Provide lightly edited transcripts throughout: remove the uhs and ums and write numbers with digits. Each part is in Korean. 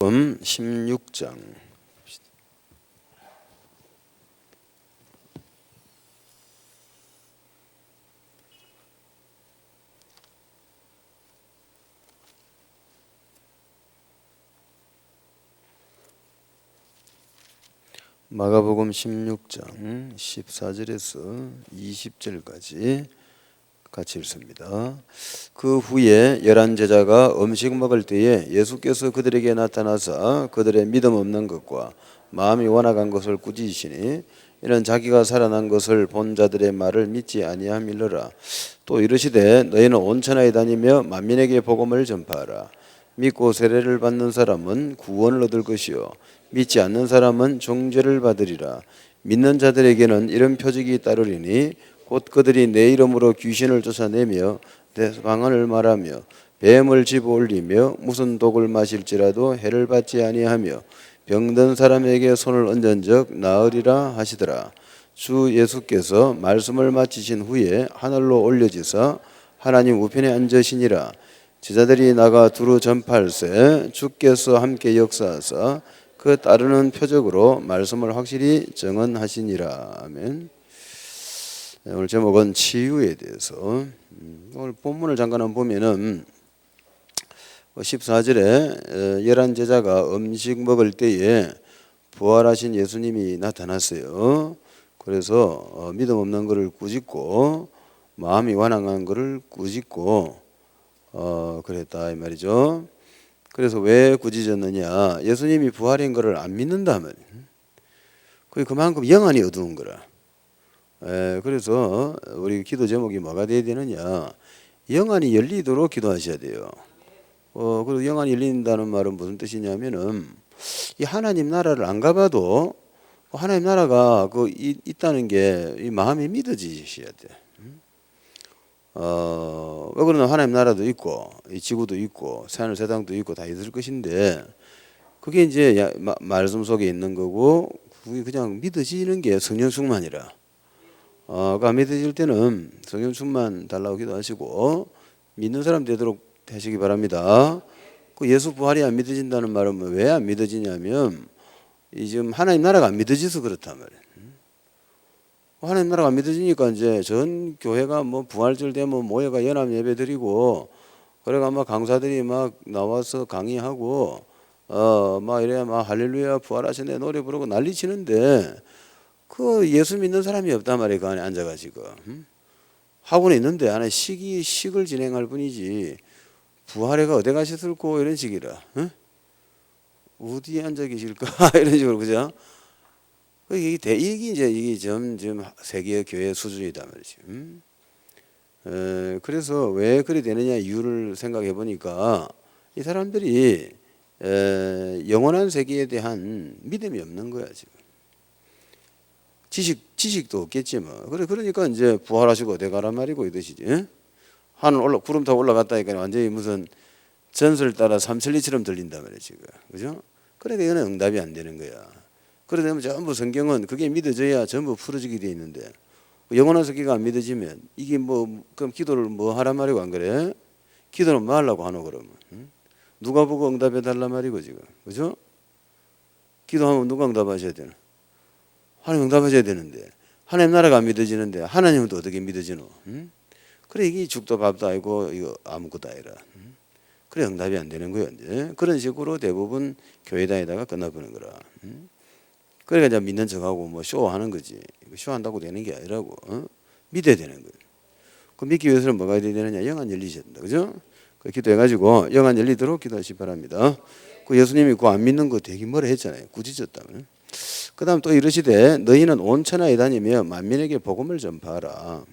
마가복음 16장. 마가복음 16장 14절에서 20절까지 같이 읽습니다. 그 후에 11 제자가 음식 먹을 때에 예수께서 그들에게 나타나사 그들의 믿음 없는 것과 마음이 완악한 것을 꾸짖으시니 이는 자기가 살아난 것을 본 자들의 말을 믿지 아니함이러라. 또 이르시되 너희는 온 천하에 다니며 만민에게 복음을 전파하라. 믿고 세례를 받는 사람은 구원을 얻을 것이요 믿지 않는 사람은 정죄를 받으리라. 믿는 자들에게는 이런 표적이 따르리니 곧 그들이 내 이름으로 귀신을 쫓아내며 방언을 말하며 뱀을 집어올리며 무슨 독을 마실지라도 해를 받지 아니하며 병든 사람에게 손을 얹은 적 나으리라 하시더라. 주 예수께서 말씀을 마치신 후에 하늘로 올려지사 하나님 우편에 앉으시니라. 제자들이 나가 두루 전파할세 주께서 함께 역사하사 그 따르는 표적으로 말씀을 확실히 증언하시니라. 아멘. 오늘 제목은 치유에 대해서. 오늘 본문을 잠깐 보면은 14절에 11 제자가 음식 먹을 때에 부활하신 예수님이 나타났어요. 그래서 믿음 없는 것을 꾸짖고 마음이 완악한 것을 꾸짖고 그랬다 이 말이죠. 그래서 왜 꾸짖었느냐? 예수님이 부활인 것을 안 믿는다면 그게 그만큼 영안이 어두운 거라. 그래서 우리 기도 제목이 뭐가 돼야 되느냐? 영안이 열리도록 기도하셔야 돼요. 그리고 영안이 열린다는 말은 무슨 뜻이냐면은 이 하나님 나라를 안 가봐도 하나님 나라가 있다는 게 이 마음이 믿어지셔야 돼. 왜 그러나 하나님 나라도 있고 이 지구도 있고 새하늘 새 땅도 있고 다 있을 것인데 그게 이제 말씀 속에 있는 거고 그게 그냥 믿어지는 게 성령 충만이라. 안 믿어질 때는 성령 충만 달라고 기도하시고 믿는 사람 되도록 하시기 바랍니다. 그 예수 부활이 안 믿어진다는 말은 왜 안 믿어지냐면 지금 하나님 나라가 안 믿어져서 그렇단 말이에요. 하나님 나라가 안 믿어지니까 이제 전 교회가 뭐 부활절 되면 모여가 연합 예배 드리고 그래가 막 강사들이 막 나와서 강의하고 막 이래 막 할렐루야 부활하셨네 노래 부르고 난리 치는데 그 예수 믿는 사람이 없단 말이에요. 그 안에 앉아가지고 학원에 있는데 안에 식을 진행할 뿐이지 부활회가 어디 가셨을꼬 이런 식이라. 어디에 앉아 계실까 이런 식으로 그죠? 이게 이게 점점 세계 교회 수준이다 말이지. 그래서 왜 그리 되느냐 이유를 생각해 보니까 이 사람들이 영원한 세계에 대한 믿음이 없는 거야 지금. 지식도 없겠지 뭐. 그러니까 이제 부활하시고 어디 가란 말이고 이듯이지. 하늘 구름 타고 올라갔다니까 완전히 무슨 전설 따라 삼천리처럼 들린단 말이야 지금. 그죠? 그러니까 이거는 응답이 안 되는 거야. 그러면 전부 성경은 그게 믿어져야 전부 풀어지게 돼 있는데 영원한 세계가 안 믿어지면 이게 그럼 기도를 뭐 하란 말이고 안 그래? 기도는 뭐 하려고 하노 그러면? 누가 보고 응답해 달란 말이고 지금. 그죠? 기도하면 누가 응답하셔야 되나? 하나님 응답하셔야 되는데 하나님 나라가 안 믿어지는데 하나님은 또 어떻게 믿어지노? 그래 이게 죽도 밥도 아니고 이거 아무것도 아니라. 그래 응답이 안 되는 거예요. 이제. 그런 식으로 대부분 교회 다니다가 끝나버리는 거라. 그러니까 이제 믿는 척하고 뭐 쇼하는 거지. 쇼한다고 되는 게 아니라고. 믿어야 되는 거예요. 그 믿기 위해서는 뭐가 해야 되느냐? 영안 열리셔야 된다. 그죠? 그 기도해가지고 영안 열리도록 기도하시기 바랍니다. 그 예수님이 그 안 믿는 거 되게 뭐라 했잖아요. 꾸짖었다면. 그 다음 또 이르시되 너희는 온 천하에 다니며 만민에게 복음을 전파하라.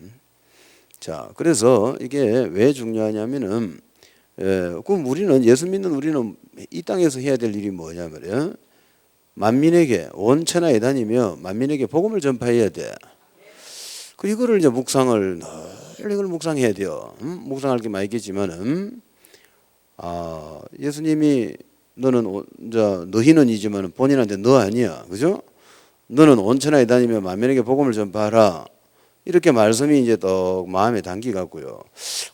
자, 그래서 이게 왜 중요하냐면은 그럼 우리는 예수 믿는 우리는 이 땅에서 해야 될 일이 뭐냐 말이야? 만민에게 온 천하에 다니며 만민에게 복음을 전파해야 돼. 그 이거를 이제 묵상을 이걸 묵상해야 돼요. 묵상할 게 많이 있겠지만은 예수님이 너희는이지만 본인한테 너 아니야, 그죠? 너는 온 천하에 다니며 만민에게 복음을 전파하라. 이렇게 말씀이 이제 또 마음에 담기 같고요.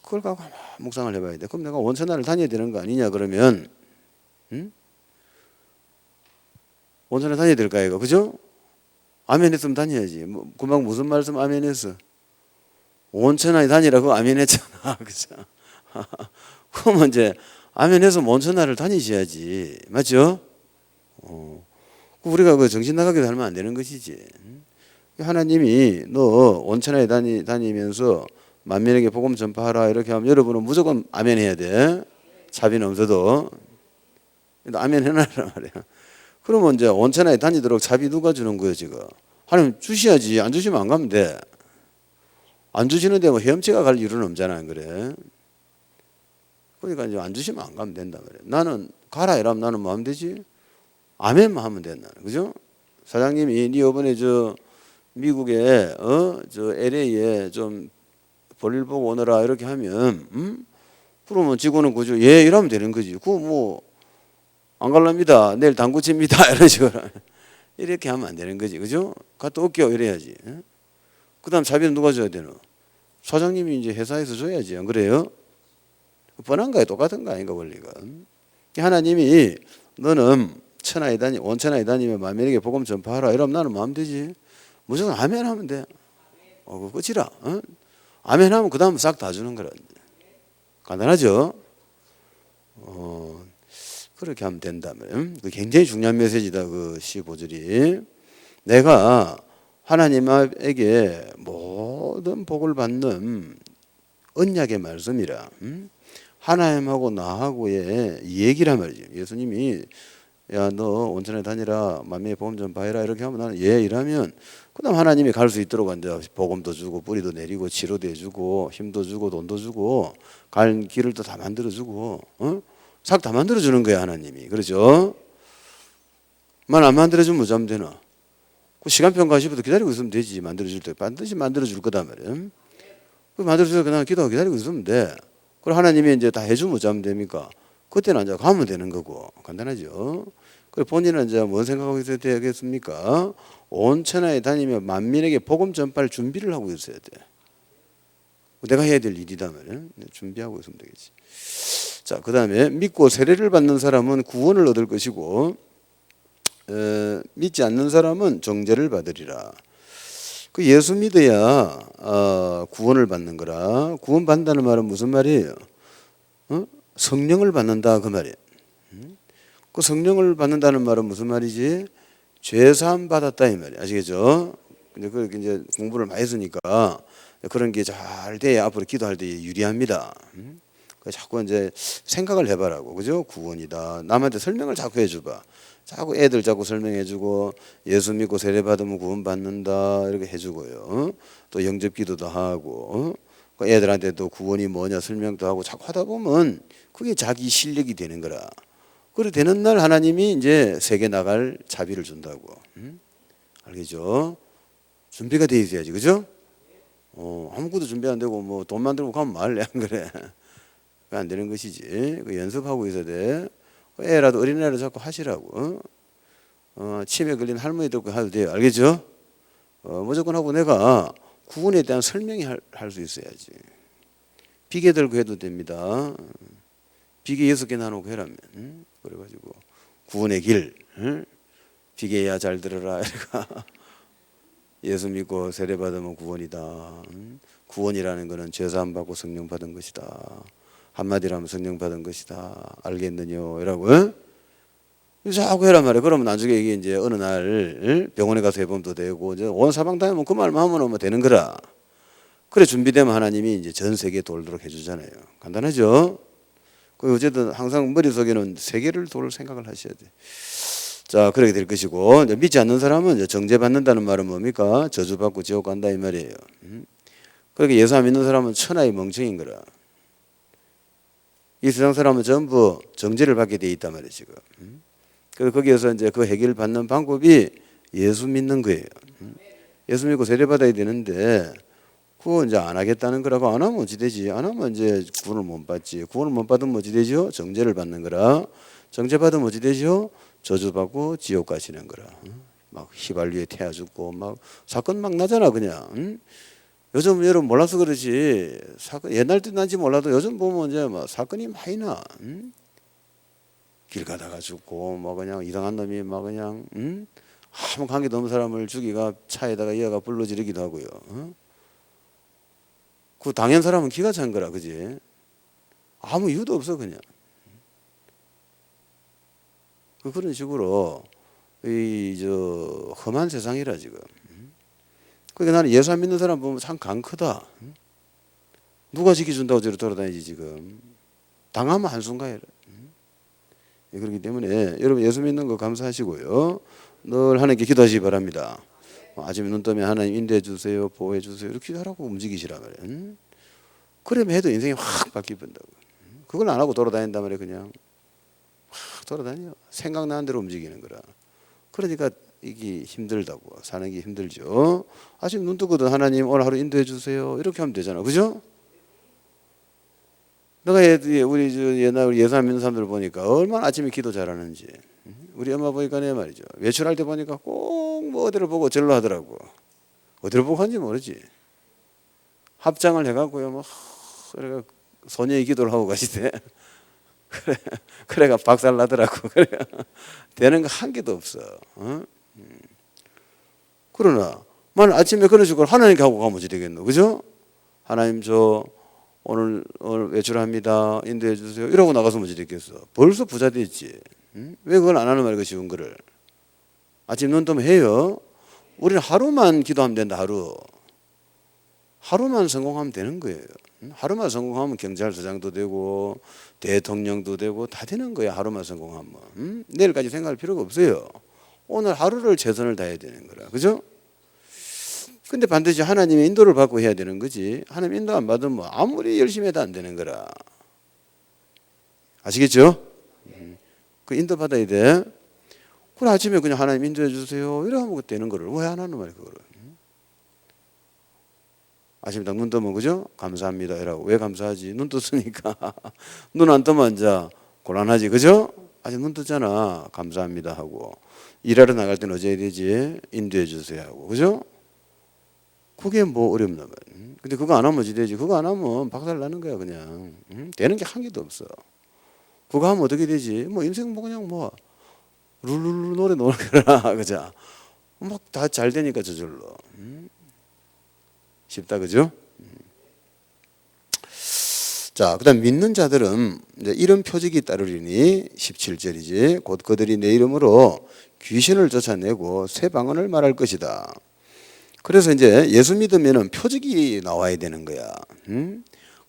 그걸 갖고 묵상을 해봐야 돼. 그럼 내가 온 천하를 다녀야 되는 거 아니냐 그러면, 온천에 다녀야 될까 이거 그죠? 아멘 했으면 다녀야지. 뭐, 금방 무슨 말씀 아멘 했어? 온천에 다니라고 아멘 했잖아. 그죠? 그러면 이제 아멘 해서 온천하를 다니셔야지. 맞죠? 우리가 그 정신 나가게 살면 안 되는 것이지. 하나님이 너 온천에 다니면서 만민에게 복음 전파하라 이렇게 하면 여러분은 무조건 아멘 해야 돼. 자비는 없어도. 아멘 해놔라 말이야. 그러면 이제 온천에 다니도록 자비 누가 주는 거예요 지금? 하나님 주셔야지. 안 주시면 안 가면 돼. 안 주시는데 뭐 헤엄치가 갈 이유는 없잖아. 안 그래? 그러니까 이제 안 주시면 안 가면 된다 말이야. 나는 가라 이러면 나는 뭐 하면 되지? 아멘만 하면 된다. 그죠? 사장님이 네 이번에 저 미국에 저 LA에 좀 볼일 보고 오너라 이렇게 하면 그러면 직원은 그죠? 예 이러면 되는 거지. 그거 뭐 안 갈랍니다. 내일 당구 칩니다. 이런 식으로 이렇게 하면 안 되는 거지. 그죠? 갔다 올게요 이래야지. 그 다음 자비는 누가 줘야 되노? 사장님이 이제 회사에서 줘야지. 안 그래요? 뻔한 거야. 똑같은 거 아닌가 원리가. 하나님이 너는 온천하에 다니면 만민에게 복음 전파하라 이러면 나는 뭐 하면 되지? 무조건 아멘 하면 돼. 그거 끝이라. 아멘 하면 그 다음 싹 다 주는 거라. 간단하죠? 그렇게 하면 된다면 굉장히 중요한 메시지다. 그 15절이 내가 하나님에게 모든 복을 받는 언약의 말씀이라. 하나님하고 나하고의 얘기란 말이죠. 예수님이 야 너 온천에 다니라 만민의 복음 전파해라 이렇게 하면 나는 예 이러면 그다음 하나님이 갈 수 있도록 이제 복음도 주고 뿌리도 내리고 치료도 해주고 힘도 주고 돈도 주고 갈 길을 또 다 만들어주고 싹 다 만들어주는 거야 하나님이. 그렇죠? 만 안 만들어주면 뭐 하면 되나? 그 시간평 가시부터 기다리고 있으면 되지. 만들어줄 때 반드시 만들어줄 거다 말이야. 그 만들어줘서 그냥 기도하고 기다리고 있으면 돼. 그럼 하나님이 이제 다 해주면 뭐 하면 됩니까? 그때는 이제 가면 되는 거고. 간단하죠? 그래 본인은 이제 뭔 생각하고 있어야 되겠습니까? 온천하에 다니며 만민에게 복음 전파를 준비를 하고 있어야 돼. 내가 해야 될 일이다 말이야. 준비하고 있으면 되겠지. 자, 그 다음에 믿고 세례를 받는 사람은 구원을 얻을 것이고 믿지 않는 사람은 정죄를 받으리라. 그 예수 믿어야 구원을 받는 거라. 구원 받는다는 말은 무슨 말이에요? 성령을 받는다 그 말이에요. 그 성령을 받는다는 말은 무슨 말이지? 죄사함 받았다 이 말이에요. 아시겠죠? 근데 그렇게 이제 공부를 많이 했으니까 그런 게 잘 돼야 앞으로 기도할 때 유리합니다. 자꾸 이제 생각을 해봐라고. 그죠? 구원이다. 남한테 설명을 자꾸 해줘봐. 자꾸 애들 자꾸 설명해주고 예수 믿고 세례 받으면 구원 받는다 이렇게 해주고요. 또 영접 기도도 하고 애들한테 또 구원이 뭐냐 설명도 하고 자꾸 하다 보면 그게 자기 실력이 되는 거라. 그래 되는 날 하나님이 이제 세계 나갈 자비를 준다고. 알겠죠? 준비가 돼 있어야지. 그죠? 아무것도 준비 안 되고 뭐 돈 만들고 가면 말래 안 그래? 안 되는 것이지. 그 연습하고 있어야 돼. 애라도 어린애라도 자꾸 하시라고. 치매 걸린 할머니도 해도 돼요. 알겠죠? 무조건 하고 내가 구원에 대한 설명이 할 수 있어야지. 비계 들고 해도 됩니다. 비계 6개 나누고 해라면. 그래가지고 구원의 길. 비계야 잘 들어라. 예수 믿고 세례 받으면 구원이다. 구원이라는 것은 죄사함 받고 성령 받은 것이다. 한마디로 하면 성령 받은 것이다. 알겠느냐? 이라고. 자꾸 해란 말이야. 그러면 나중에 이게 이제 어느 날 병원에 가서 해보면 또 되고 이제 온 사방 다니면 그 말만 하면 뭐 되는 거라. 그래 준비되면 하나님이 이제 전 세계에 돌도록 해주잖아요. 간단하죠? 그 어쨌든 항상 머릿속에는 세계를 돌 생각을 하셔야 돼. 자, 그렇게 될 것이고 이제 믿지 않는 사람은 이제 정죄받는다는 말은 뭡니까? 저주받고 지옥 간다 이 말이에요. 그렇게 예수 안 믿는 사람은 천하의 멍청인 거라. 이 세상 사람은 전부 정죄를 받게 돼 있단 말이에요 지금. 그래서 거기에서 이제 그 해결을 받는 방법이 예수 믿는 거예요. 예수 믿고 세례 받아야 되는데 그거 이제 안 하겠다는 거라고. 안 하면 어찌 되지? 안 하면 이제 구원을 못 받지. 구원을 못 받으면 어찌 되죠? 정죄를 받는 거라. 정죄 받으면 어찌 되죠? 저주받고 지옥 가시는 거라. 막 휘발유에 태워 죽고 막 사건 막 나잖아 그냥. 요즘 여러분 몰라서 그러지 사건 옛날 때 난지 몰라도 요즘 보면 이제 막 사건이 많이 나. 길 가다가 죽고 뭐 그냥 이상한 놈이 막 그냥 아무 관계도 없는 사람을 죽이가 차에다가 이어가 불러 지르기도 하고요. 그 당연 사람은 기가 찬 거라, 그지? 아무 이유도 없어 그냥. 그런 식으로 이 저 험한 세상이라 지금. 그러니까 나는 예수 안 믿는 사람 보면 참 강 크다. 누가 지켜준다고 저리 돌아다니지 지금. 당하면 한순간이라. 그렇기 때문에 여러분 예수 믿는 거 감사하시고요. 늘 하나님께 기도하시기 바랍니다. 아침에 눈 뜨면 하나님 인도해 주세요, 보호해 주세요 이렇게 하라고 움직이시라 말이에요. 그러면 해도 인생이 확 바뀌어본다고. 그걸 안 하고 돌아다닌단 말이에요. 그냥 확 돌아다녀. 생각나는 대로 움직이는 거라. 그러니까 이게 힘들다고. 사는 게 힘들죠. 아침 눈 뜨거든 하나님 오늘 하루 인도해 주세요 이렇게 하면 되잖아. 그죠? 내가 우리 옛날 우리 예수 안 믿는 사람들 보니까 얼마나 아침에 기도 잘하는지. 우리 엄마 보니까 내 말이죠. 외출할 때 보니까 꼭 뭐 어디를 보고 절로 하더라고. 어디를 보고 하는지 모르지. 합장을 해갖고요. 뭐 그래가 소녀의 기도를 하고 가시대. 그래가 박살 나더라고. 그래 되는 거 한 개도 없어. 그러나 만약 아침에 그런 식으로 하나님께 하고 가면 어찌 되겠노? 그죠? 하나님 저 오늘 외출합니다. 인도해 주세요. 이러고 나가서 어찌 되겠어? 벌써 부자 됐지. 왜 그걸 안 하는 말이야? 그 쉬운 거를. 아침 눈 뜨면 해요. 우리는 하루만 기도하면 된다. 하루만 성공하면 되는 거예요. 하루만 성공하면 경찰서장도 되고 대통령도 되고 다 되는 거예요. 하루만 성공하면. 내일까지 생각할 필요가 없어요. 오늘 하루를 최선을 다해야 되는 거라. 그죠? 근데 반드시 하나님의 인도를 받고 해야 되는 거지. 하나님 인도 안 받으면 뭐 아무리 열심히 해도 안 되는 거라. 아시겠죠? 그 인도 받아야 돼. 그래 아침에 그냥 하나님 인도해 주세요 이래 하면 되는 거를 왜 안 하는 말이야 그거를. 아침에 딱 눈 뜨면 그죠? 감사합니다 이라고. 왜 감사하지? 눈 떴으니까. 눈 안 뜨면 이제 곤란하지. 그죠? 아직 눈 떴잖아. 감사합니다 하고. 일하러 나갈 때는 어찌 해야 되지? 인도해 주세요 하고. 그죠? 그게 뭐 어렵나 봐요. 근데 그거 안 하면 어찌 되지? 그거 안 하면 박살 나는 거야 그냥. 되는 게 한 개도 없어. 그거 하면 어떻게 되지? 뭐 인생 뭐 그냥 뭐 룰루루 노래 노는 거라. 그죠? 막 다 잘 되니까 저절로. 쉽다 그죠? 자, 그다음 믿는 자들은 이제 이런 표적이 따르리니 17절이지. 곧 그들이 내 이름으로 귀신을 쫓아내고 새 방언을 말할 것이다. 그래서 이제 예수 믿으면은 표적이 나와야 되는 거야.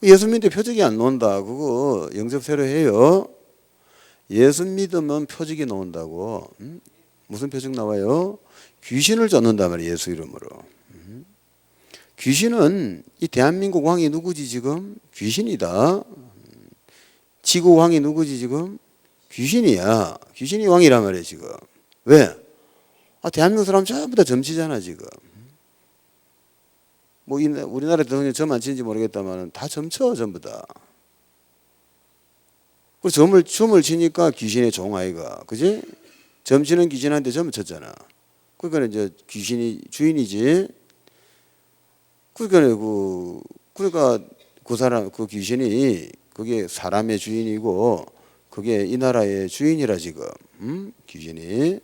예수 믿는데 표적이 안 나온다. 그거 영접 새로 해요. 예수 믿으면 표적이 나온다고. 무슨 표적 나와요? 귀신을 쫓는단 말이에요. 예수 이름으로. 귀신은 이 대한민국 왕이 누구지 지금? 귀신이다. 지구 왕이 누구지 지금? 귀신이야. 귀신이 왕이란 말이에요 지금. 왜? 대한민국 사람 전부 다 점치잖아 지금. 뭐 우리나라 대통령 점 안 치는지 모르겠다만 다 점쳐 전부 다. 그 점을 치니까 귀신의 종 아이가, 그지? 점 치는 귀신한테 점을 쳤잖아. 그러니까 이제 귀신이 주인이지. 그러니까 그 사람 그 귀신이 그게 사람의 주인이고 그게 이 나라의 주인이라 지금. 귀신이.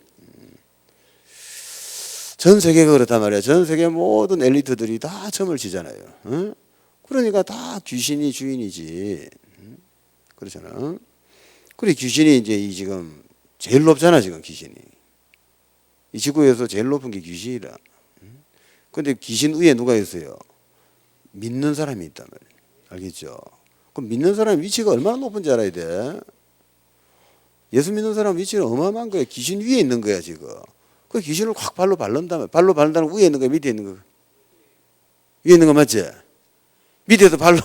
전 세계가 그렇단 말이야. 전 세계 모든 엘리트들이 다 점을 치잖아요. 그러니까 다 귀신이 주인이지. 그렇잖아. 그래 귀신이 이제 이 지금 제일 높잖아 지금 귀신이. 이 지구에서 제일 높은 게 귀신이라. 근데 귀신 위에 누가 있어요? 믿는 사람이 있단 말이에요. 알겠죠? 그럼 믿는 사람 위치가 얼마나 높은지 알아야 돼. 예수 믿는 사람 위치는 어마어마한 거야. 귀신 위에 있는 거야 지금. 그 귀신을 확 발로 바른다면, 발로 바른다는 위에 있는 거야, 밑에 있는 거? 위에 있는 거 맞지? 밑에서 발로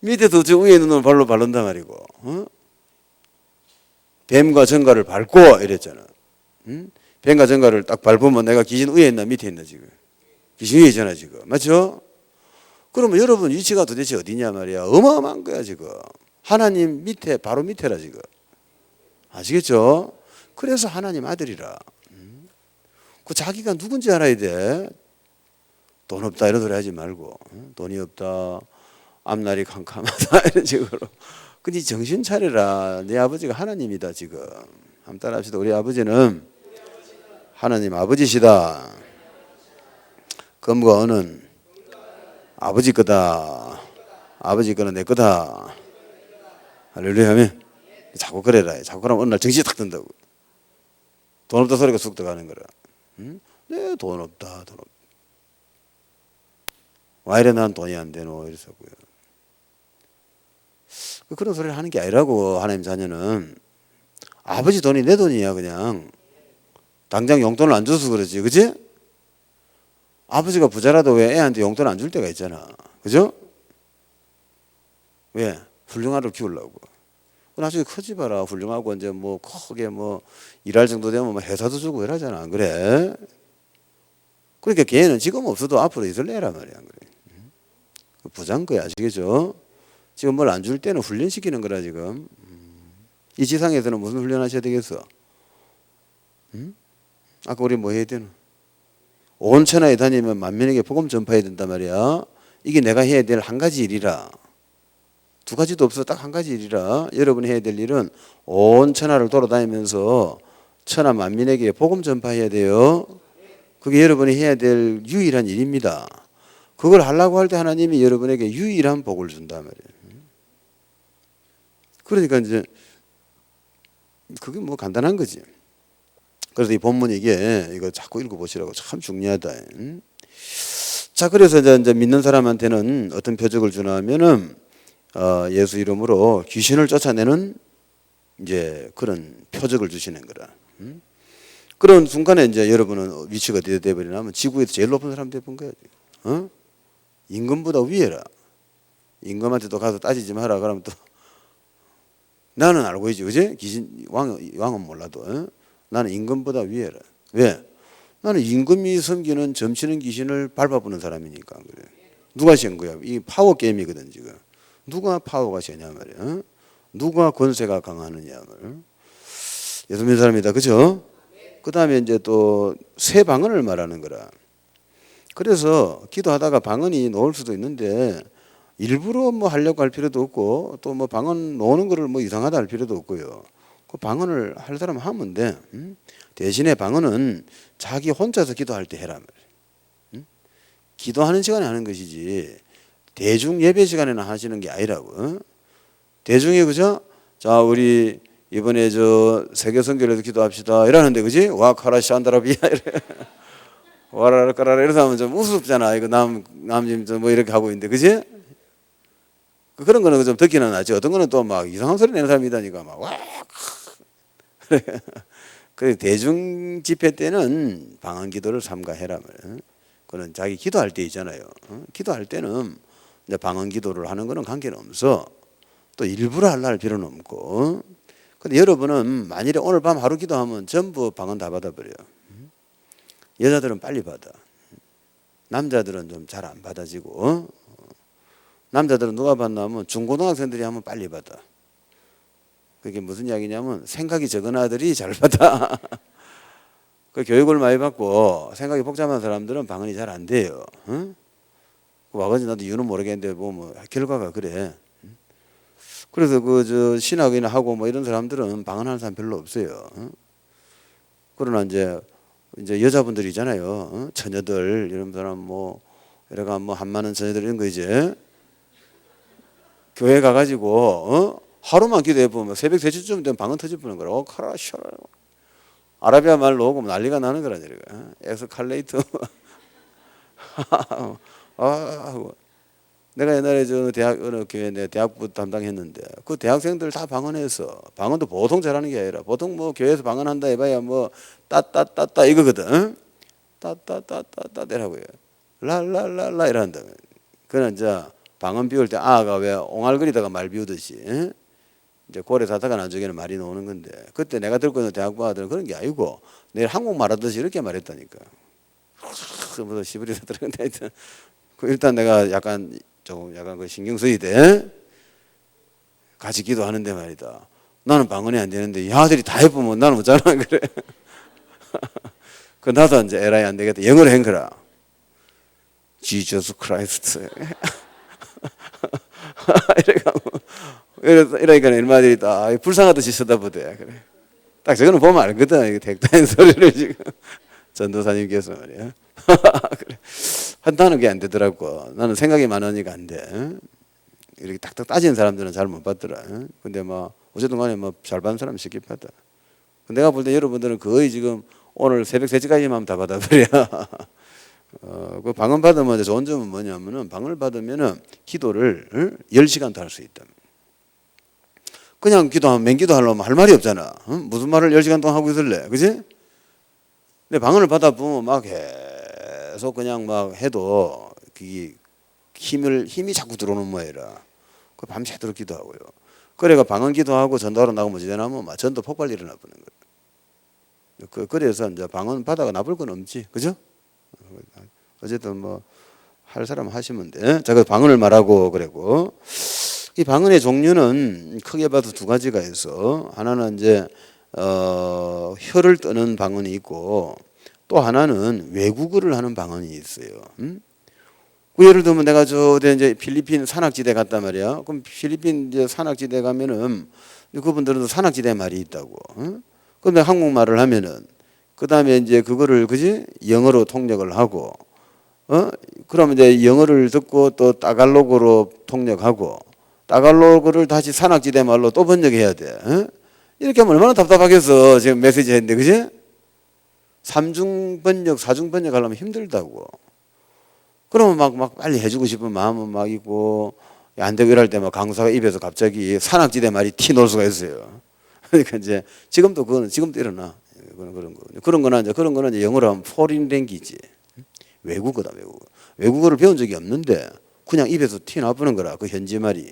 밑에서 저 위에 있는 놈을 발로 바른단 말이고. 뱀과 전갈을 밟고 이랬잖아. 뱀과 전갈을 딱 밟으면 내가 귀신 위에 있나 밑에 있나 지금? 귀신 위에 있잖아 지금. 맞죠? 그러면 여러분 위치가 도대체 어디냐 말이야. 어마어마한 거야 지금. 하나님 밑에 바로 밑에라 지금. 아시겠죠? 그래서 하나님 아들이라. 그 자기가 누군지 알아야 돼. 돈 없다 이런 소리 하지 말고. 돈이 없다. 앞날이 캄캄하다 이런 식으로. 근데 정신 차려라. 네 아버지가 하나님이다 지금. 한번 따라합시다. 우리 아버지는 하나님 아버지시다. 금과 은은 아버지 거다. 아버지 거는 내 거다. 할렐루야 하면 자꾸 그래라. 자꾸 그러면 어느 날 정신이 탁 든다고. 돈 없다 소리가 쑥 들어가는 거라. 응? 네, 돈 없다. 돈 없다. 와 이래 난 돈이 안 되노 이랬었고요. 그런 소리를 하는 게 아니라고. 하나님 자녀는 아버지 돈이 내 돈이야. 그냥 당장 용돈을 안 줘서 그러지, 그지? 아버지가 부자라도 왜 애한테 용돈 안 줄 때가 있잖아, 그죠? 왜? 훌륭아를 키우려고. 나중에 커지 봐라. 훌륭하고 이제 뭐 크게 뭐 일할 정도 되면 뭐 회사도 주고 이러잖아, 안 그래? 그러니까 걔는 지금 없어도 앞으로 있을래 란 말이야, 안 그래? 부자인 거야, 아시겠죠? 지금 뭘 안 줄 때는 훈련시키는 거라 지금. 이 지상에서는 무슨 훈련하셔야 되겠어? 아까 우리 뭐 해야 되나? 온 천하에 다니면 만민에게 복음 전파해야 된단 말이야. 이게 내가 해야 될 한 가지 일이라. 두 가지도 없어. 딱 한 가지 일이라. 여러분이 해야 될 일은 온 천하를 돌아다니면서 천하 만민에게 복음 전파해야 돼요. 그게 여러분이 해야 될 유일한 일입니다. 그걸 하려고 할 때 하나님이 여러분에게 유일한 복을 준단 말이에요. 그러니까 이제 그게 뭐 간단한 거지. 그래서 이 본문 이거 자꾸 읽어보시라고. 참 중요하다. 자, 그래서 이제 믿는 사람한테는 어떤 표적을 주나 하면은 예수 이름으로 귀신을 쫓아내는 이제 그런 표적을 주시는 거라. 그런 순간에 이제 여러분은 위치가 어디에 되버리냐면 지구에서 제일 높은 사람 되본 거야. 임금보다 위에라. 임금한테도 가서 따지지 마라. 그러면 또 나는 알고 있지, 그지? 귀신 왕은 몰라도 나는 임금보다 위에라. 왜? 나는 임금이 섬기는 점치는 귀신을 밟아보는 사람이니까 그래. 누가 센 거야? 이 파워 게임이거든 지금. 누가 파워가 세냐 말이야. 누가 권세가 강하느냐 말이야. 예수 믿는 사람이다, 그죠? 그 다음에 이제 또 새 방언을 말하는 거라. 그래서 기도하다가 방언이 놓을 수도 있는데 일부러 뭐 하려고 할 필요도 없고 또 뭐 방언 놓는 거를 뭐 이상하다 할 필요도 없고요. 그 방언을 할 사람은 하면 돼. 대신에 방언은 자기 혼자서 기도할 때 해라 말이야. 기도하는 시간에 하는 것이지 대중 예배 시간에는 하시는 게 아니라고. 대중이 그죠? 자, 우리 이번에 저 세계 선교에도 기도합시다 이러는데 그지? 와 카라 샨다라비야 이래. 와라라 까라라 이래서 하면 좀 우습잖아. 이거 남님 뭐 이렇게 하고 있는데 그지? 그런 거는 좀 듣기는 나지. 어떤 거는 또 막 이상한 소리 내는 사람이 있다니까 막 와. 그래 대중 집회 때는 방언 기도를 삼가해라 말이야. 그는 자기 기도할 때 있잖아요. 기도할 때는 이제 방언 기도를 하는 거는 관계는 없어. 또 일부러 하려 할 필요는 없고. 근데 여러분은 만일에 오늘 밤 하루 기도하면 전부 방언 다 받아버려요. 여자들은 빨리 받아. 남자들은 좀 잘 안 받아지고. 남자들은 누가 받나 하면 중고등학생들이 하면 빨리 받아. 그게 무슨 이야기냐면 생각이 적은 아들이 잘 받아. 그 교육을 많이 받고 생각이 복잡한 사람들은 방언이 잘 안 돼요. 와가지고 나도 이유는 모르겠는데 뭐 결과가 그래. 그래서 그 신학이나 하고 뭐 이런 사람들은 방언하는 사람 별로 없어요. 그러나 이제 여자분들이잖아요. 처녀들 이런 사람 뭐 이래가 뭐 한많은 처녀들 이런 거 이제 교회 가가지고 하루만 기도해 보면 새벽 3시쯤 되면 방언 터질 뻔한 거라. 카라샤 아라비아 말로 오고 난리가 나는 거라. 엑스칼레이터. 내가 옛날에 저 어느 교회 내 대학부 담당했는데 그 대학생들 다 방언해서 방언도 보통 잘하는 게 아니라 보통 뭐 교회에서 방언한다 해봐야 뭐 따따따따 이거거든. 따따따따따 이라고요. 랄랄랄라 이란다. 그는 이제 방언 비울 때 아가 왜 옹알거리다가 말 비우듯이 이제 고래 사다가 나중에는 말이 나오는 건데 그때 내가 듣고 있는 대학부 아들은 그런 게 아니고 내일 한국말 하듯이 이렇게 말했다니까. 무슨 시부리다 들어간다 하여튼 일단 내가 약간 그 신경 쓰이대. 같이 기도하는데 말이다. 나는 방언이 안 되는데 이 아들이 다 해보면 나는 못잖아 그래. 그 나도 이제 에라이 안 되겠다. 영어로 한 거라. 지저스 크라이스트. 이래가 이러니까 일마들이 딱 불쌍하듯이 쳐다보대. 그래. 딱 저거는 보면 알거든. 이게 택다인 소리를 지금 전도사님께서 말이야. 그래. 한다는 게 안 되더라고. 나는 생각이 많으니까 안 돼. 이렇게 딱딱 따지는 사람들은 잘 못 받더라. 근데 뭐 어쨌든 간에 뭐 잘 받는 사람은 쉽게 받아. 내가 볼 때 여러분들은 거의 지금 오늘 새벽 3시까지만 다 받아버려. 그 방언 받으면 좋은 점은 뭐냐면은 방언을 받으면은 기도를 10시간도 할 수 있다. 그냥 기도하면 맹기도 하려면 할 말이 없잖아. 무슨 말을 10시간 동안 하고 있을래? 그지? 근데 방언을 받아보면 막 계속 그냥 막 해도 그게 힘이 자꾸 들어오는 모양이라. 그 밤새도록 기도하고요. 그래가 방언 기도하고 전도하러 나가면 어찌 되냐면 막 전도 폭발 일어나 버는 거예요. 그래서 이제 방언 받아가 나쁠 건 없지. 그죠? 어쨌든 뭐 할 사람 하시면 돼. 자, 그 방언을 말하고 그래고 이 방언의 종류는 크게 봐도 두 가지가 있어. 하나는 이제 혀를 뜨는 방언이 있고 또 하나는 외국어를 하는 방언이 있어요. 그 예를 들면 내가 저 이제 필리핀 산악지대 갔단 말이야. 그럼 필리핀 이제 산악지대 가면은 그분들은 산악지대 말이 있다고. 그럼 내가 한국말을 하면은 그 다음에 이제 그거를 그지 영어로 통역을 하고 그러면 이제 영어를 듣고 또 따갈로그로 통역하고 따갈로그를 다시 산악지대 말로 또 번역해야 돼. 이렇게 하면 얼마나 답답하겠어. 지금 메시지 했는데 그지? 3중 번역, 4중 번역 하려면 힘들다고. 그러면 막 빨리 해주고 싶은 마음은 막 있고 안 되고 이럴 때 막 강사가 입에서 갑자기 산악지대 말이 티 놓을 수가 있어요. 그러니까 이제 지금도 일어나. 그런 거는 이제 영어로 하면 포린 랭귀지. 외국어다, 외국어. 외국어를 배운 적이 없는데 그냥 입에서 티 나쁘는 거라, 그 현지 말이.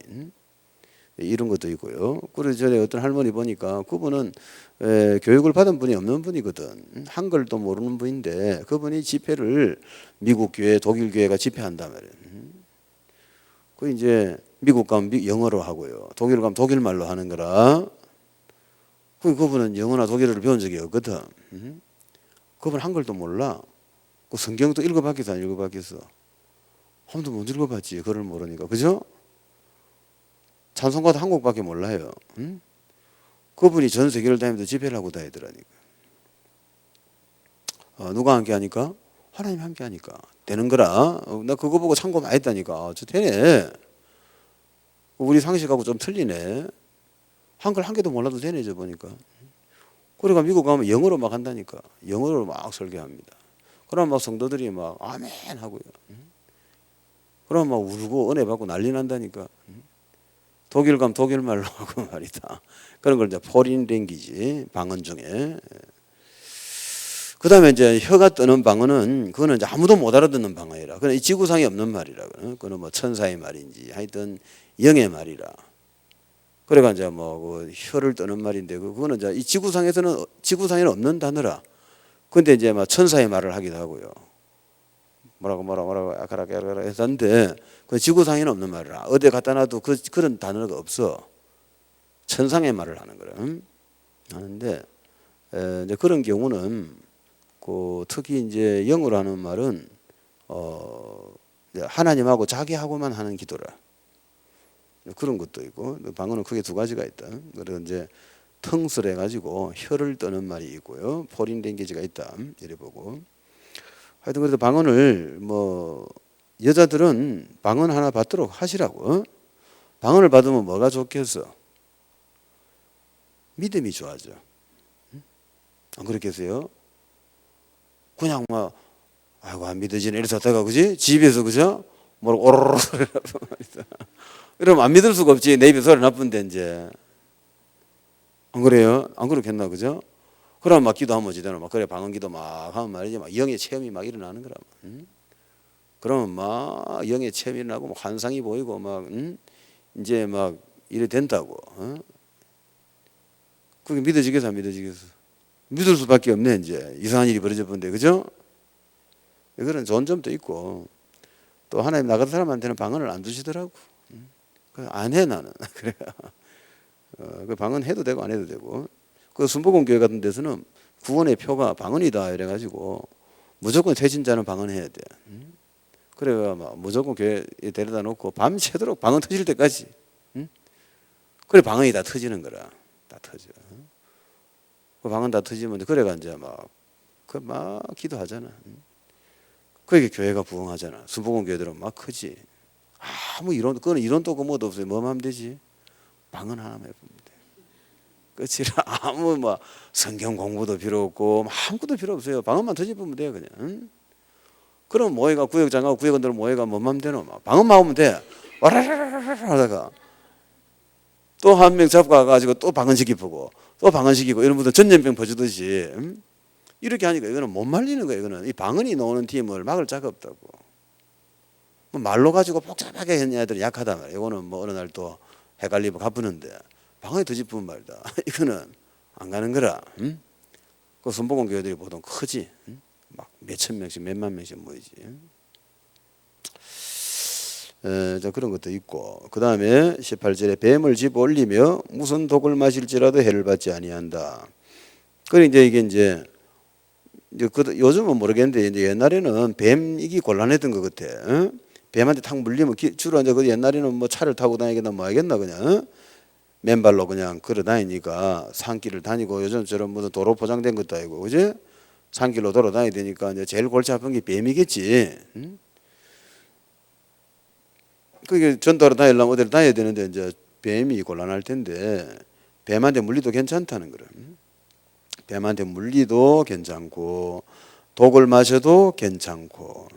이런 것도 있고요. 그래서 전에 어떤 할머니 보니까 그분은 교육을 받은 분이 없는 분이거든. 한글도 모르는 분인데 그분이 집회를 미국 교회, 독일 교회가 집회한단 말이에요. 그 이제 미국 가면 영어로 하고요. 독일 가면 독일 말로 하는 거라. 그분은 영어나 독일어를 배운 적이 없거든. 그분 한글도 몰라. 그 성경도 읽어봤겠어, 안 읽어봤겠어? 한 번도 못 읽어봤지, 그걸 모르니까. 그죠? 찬송가도 한 곡밖에 몰라요. 그분이 전 세계를 다니면서 집회를 하고 다니더라니까. 누가 함께 하니까? 하나님 함께 하니까. 되는 거라. 나 그거 보고 참고 많이 했다니까. 저 되네. 우리 상식하고 좀 틀리네. 한글 한 개도 몰라도 되네, 저 보니까. 그러니까 미국 가면 영어로 막 한다니까. 영어로 막 설교합니다. 그럼 막 성도들이 막 아멘 하고요. 그럼 막 울고 은혜 받고 난리 난다니까. 독일 가면 독일 말로 하고 말이다. 그런 걸 이제 포린 랭귀지 방언 중에. 그다음에 이제 혀가 뜨는 방언은 그거는 이제 아무도 못 알아듣는 방언이라. 그건 이 지구상에 없는 말이라. 그거는 뭐 천사의 말인지 하여튼 영의 말이라. 그래가 이제 뭐그 혀를 뜨는 말인데 그거는 이제 이 지구상에는 없는 단어라. 근데 이제 막 천사의 말을 하기도 하고요. 뭐라고 아까라까라 했었는데 그 지구상에는 없는 말이라. 어디 갖다 놔도 그런 단어가 없어. 천상의 말을 하는 거라. 하는데 이제 그런 경우는 그 특히 이제 영어로 하는 말은 하나님하고 자기하고만 하는 기도라. 그런 것도 있고 방언은 크게 두 가지가 있다. 그래서 이제 텅스를 해가지고 혀를 떠는 말이 있고요. 포린 랭귀지가 있다. 이래 보고. 하여튼 그래도 방언을 뭐 여자들은 방언 하나 받도록 하시라고. 방언을 받으면 뭐가 좋겠어? 믿음이 좋아져. 안 그렇겠어요? 그냥 막 아이고 안 믿어지네 이랬다가 그지? 집에서 그죠? 뭐 오로로 소리 나고 말이다. 이러면 안 믿을 수가 없지. 내 입에 소리 나쁜데 이제. 안 그래요? 안 그렇겠나 그죠? 그러면 막 기도하면 어찌되나 막 그래 방언 기도 막 하면 말이지 막 영의 체험이 막 일어나는 거라. 그러면 막 영의 체험이 일어나고 막 환상이 보이고 막 이제 막 이래 된다고. 그게 믿어지겠어 안 믿어지겠어? 믿을 수밖에 없네 이제 이상한 일이 벌어져 본데 그죠? 그런 좋은 점도 있고 또 하나님 나간 사람한테는 방언을 안 두시더라고. 안 해 나는. 그래. 그 방언 해도 되고 안 해도 되고. 그 순복음 교회 같은 데서는 구원의 표가 방언이다 이래가지고 무조건 세진자는 방언해야 돼. 그래가 막 무조건 교회에 데려다 놓고 밤새도록 방언 터질 때까지. 그래 방언이 다 터지는 거라. 다 터져. 그 방언 다 터지면 그래가 이제 막 기도하잖아. 그게 교회가 부흥하잖아. 순복음 교회들은 막 크지. 아무 그건 이론도 그 뭐도 없어요. 뭐만 하면 되지. 방언 하나만 해보면 돼. 끝이라. 아무 성경 공부도 필요 없고 아무것도 필요 없어요. 방언만 터지면 돼요 그냥. 응? 그럼 모회가 구역장하고 구역원들은 모회가 뭐만 하면 되노? 방언만 하면 돼. 와라라라라 하다가 또 한 명 잡고 가가지고 또 방언시키고 또 방언시키고 이런 분들 전염병 퍼주듯이 이렇게 하니까 이거는 못 말리는 거예요. 이거는 이 방언이 나오는 팀을 막을 자가 없다고. 말로 가지고 복잡하게 했냐 애들이 약하단 말이에요. 이거는 어느 날 또 헷갈리고 가쁘는데 방언이 더 짚으면 말이다. 이거는 안 가는 거라. 응? 그 순복음 교회들이 보통 크지. 응? 막 몇천 명씩 몇만 명씩 모이지. 자, 그런 것도 있고 그 다음에 18절에 뱀을 집어 올리며 무슨 독을 마실지라도 해를 받지 아니한다. 그래 이게 이제 요즘은 모르겠는데 이제 옛날에는 뱀이기 곤란했던 것 같아. 어? 뱀한테 탁 물리면 주로 이제 옛날에는 차를 타고 다니겠나 뭐 하겠나 그냥 어? 맨발로 그냥 걸어 다니니까 산길을 다니고 요즘처럼 무슨 도로 포장된 것도 아니고 그지? 산길로 돌아다니야 되니까 이제 제일 골치 아픈 게 뱀이겠지. 응? 그게 전도하러 다니려면 어디를 다녀야 되는데 이제 뱀이 곤란할 텐데 뱀한테 물리도 괜찮다는 거라. 뱀한테 물리도 괜찮고 독을 마셔도 괜찮고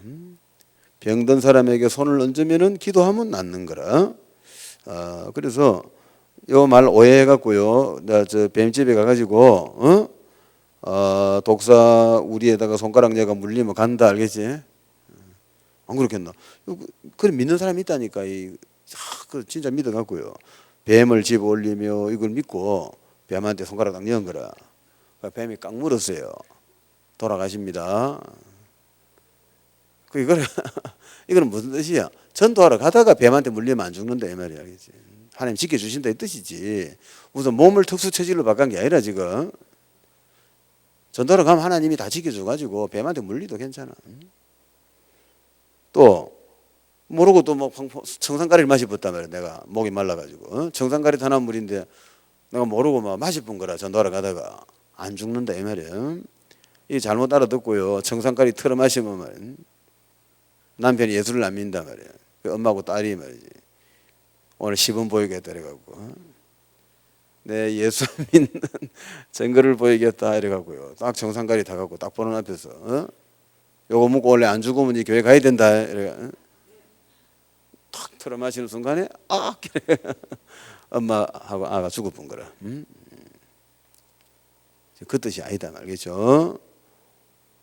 병든 사람에게 손을 얹으면은 기도하면 낫는 거라. 그래서 요 말 오해해갖고요. 나 저 뱀집에 가가지고 독사 우리에다가 손가락 내가 물리면 간다 알겠지? 안 그렇겠나? 그래 믿는 사람이 있다니까. 그 진짜 믿어갖고요. 뱀을 집어 올리며 이걸 믿고 뱀한테 손가락 딱 넣은 거라. 뱀이 깡 물었어요. 돌아가십니다. 이거는 무슨 뜻이야? 전도하러 가다가 뱀한테 물리면 안 죽는다 이 말이야, 알겠지? 하나님 지켜주신다 이 뜻이지. 무슨 몸을 특수 체질로 바꾼 게 아니라 지금 전도하러 가면 하나님이 다 지켜줘가지고 뱀한테 물리도 괜찮아. 또 모르고 또 청산가리를 마셔봤단 말이야. 내가 목이 말라가지고 청산가리 탄한 물인데 내가 모르고 마셔본 거라. 전도하러 가다가 안 죽는다 이 말이야. 이 잘못 알아듣고요. 청산가리 털어 마시면 말이야. 남편이 예수를 안 믿는단 말이야. 엄마하고 딸이 말이지. 오늘 시범 보이겠다 이래갖고 내 예수 믿는 증거를 보이겠다 이래갖고요. 딱 청산가리 다 갖고 딱 보는 앞에서 요거 먹고 원래 안 죽으면 이 교회 가야 된다 이래. 탁 털어 마시는 순간에 엄마하고 아가 죽어본 거라. 그 뜻이 아니다 알겠죠?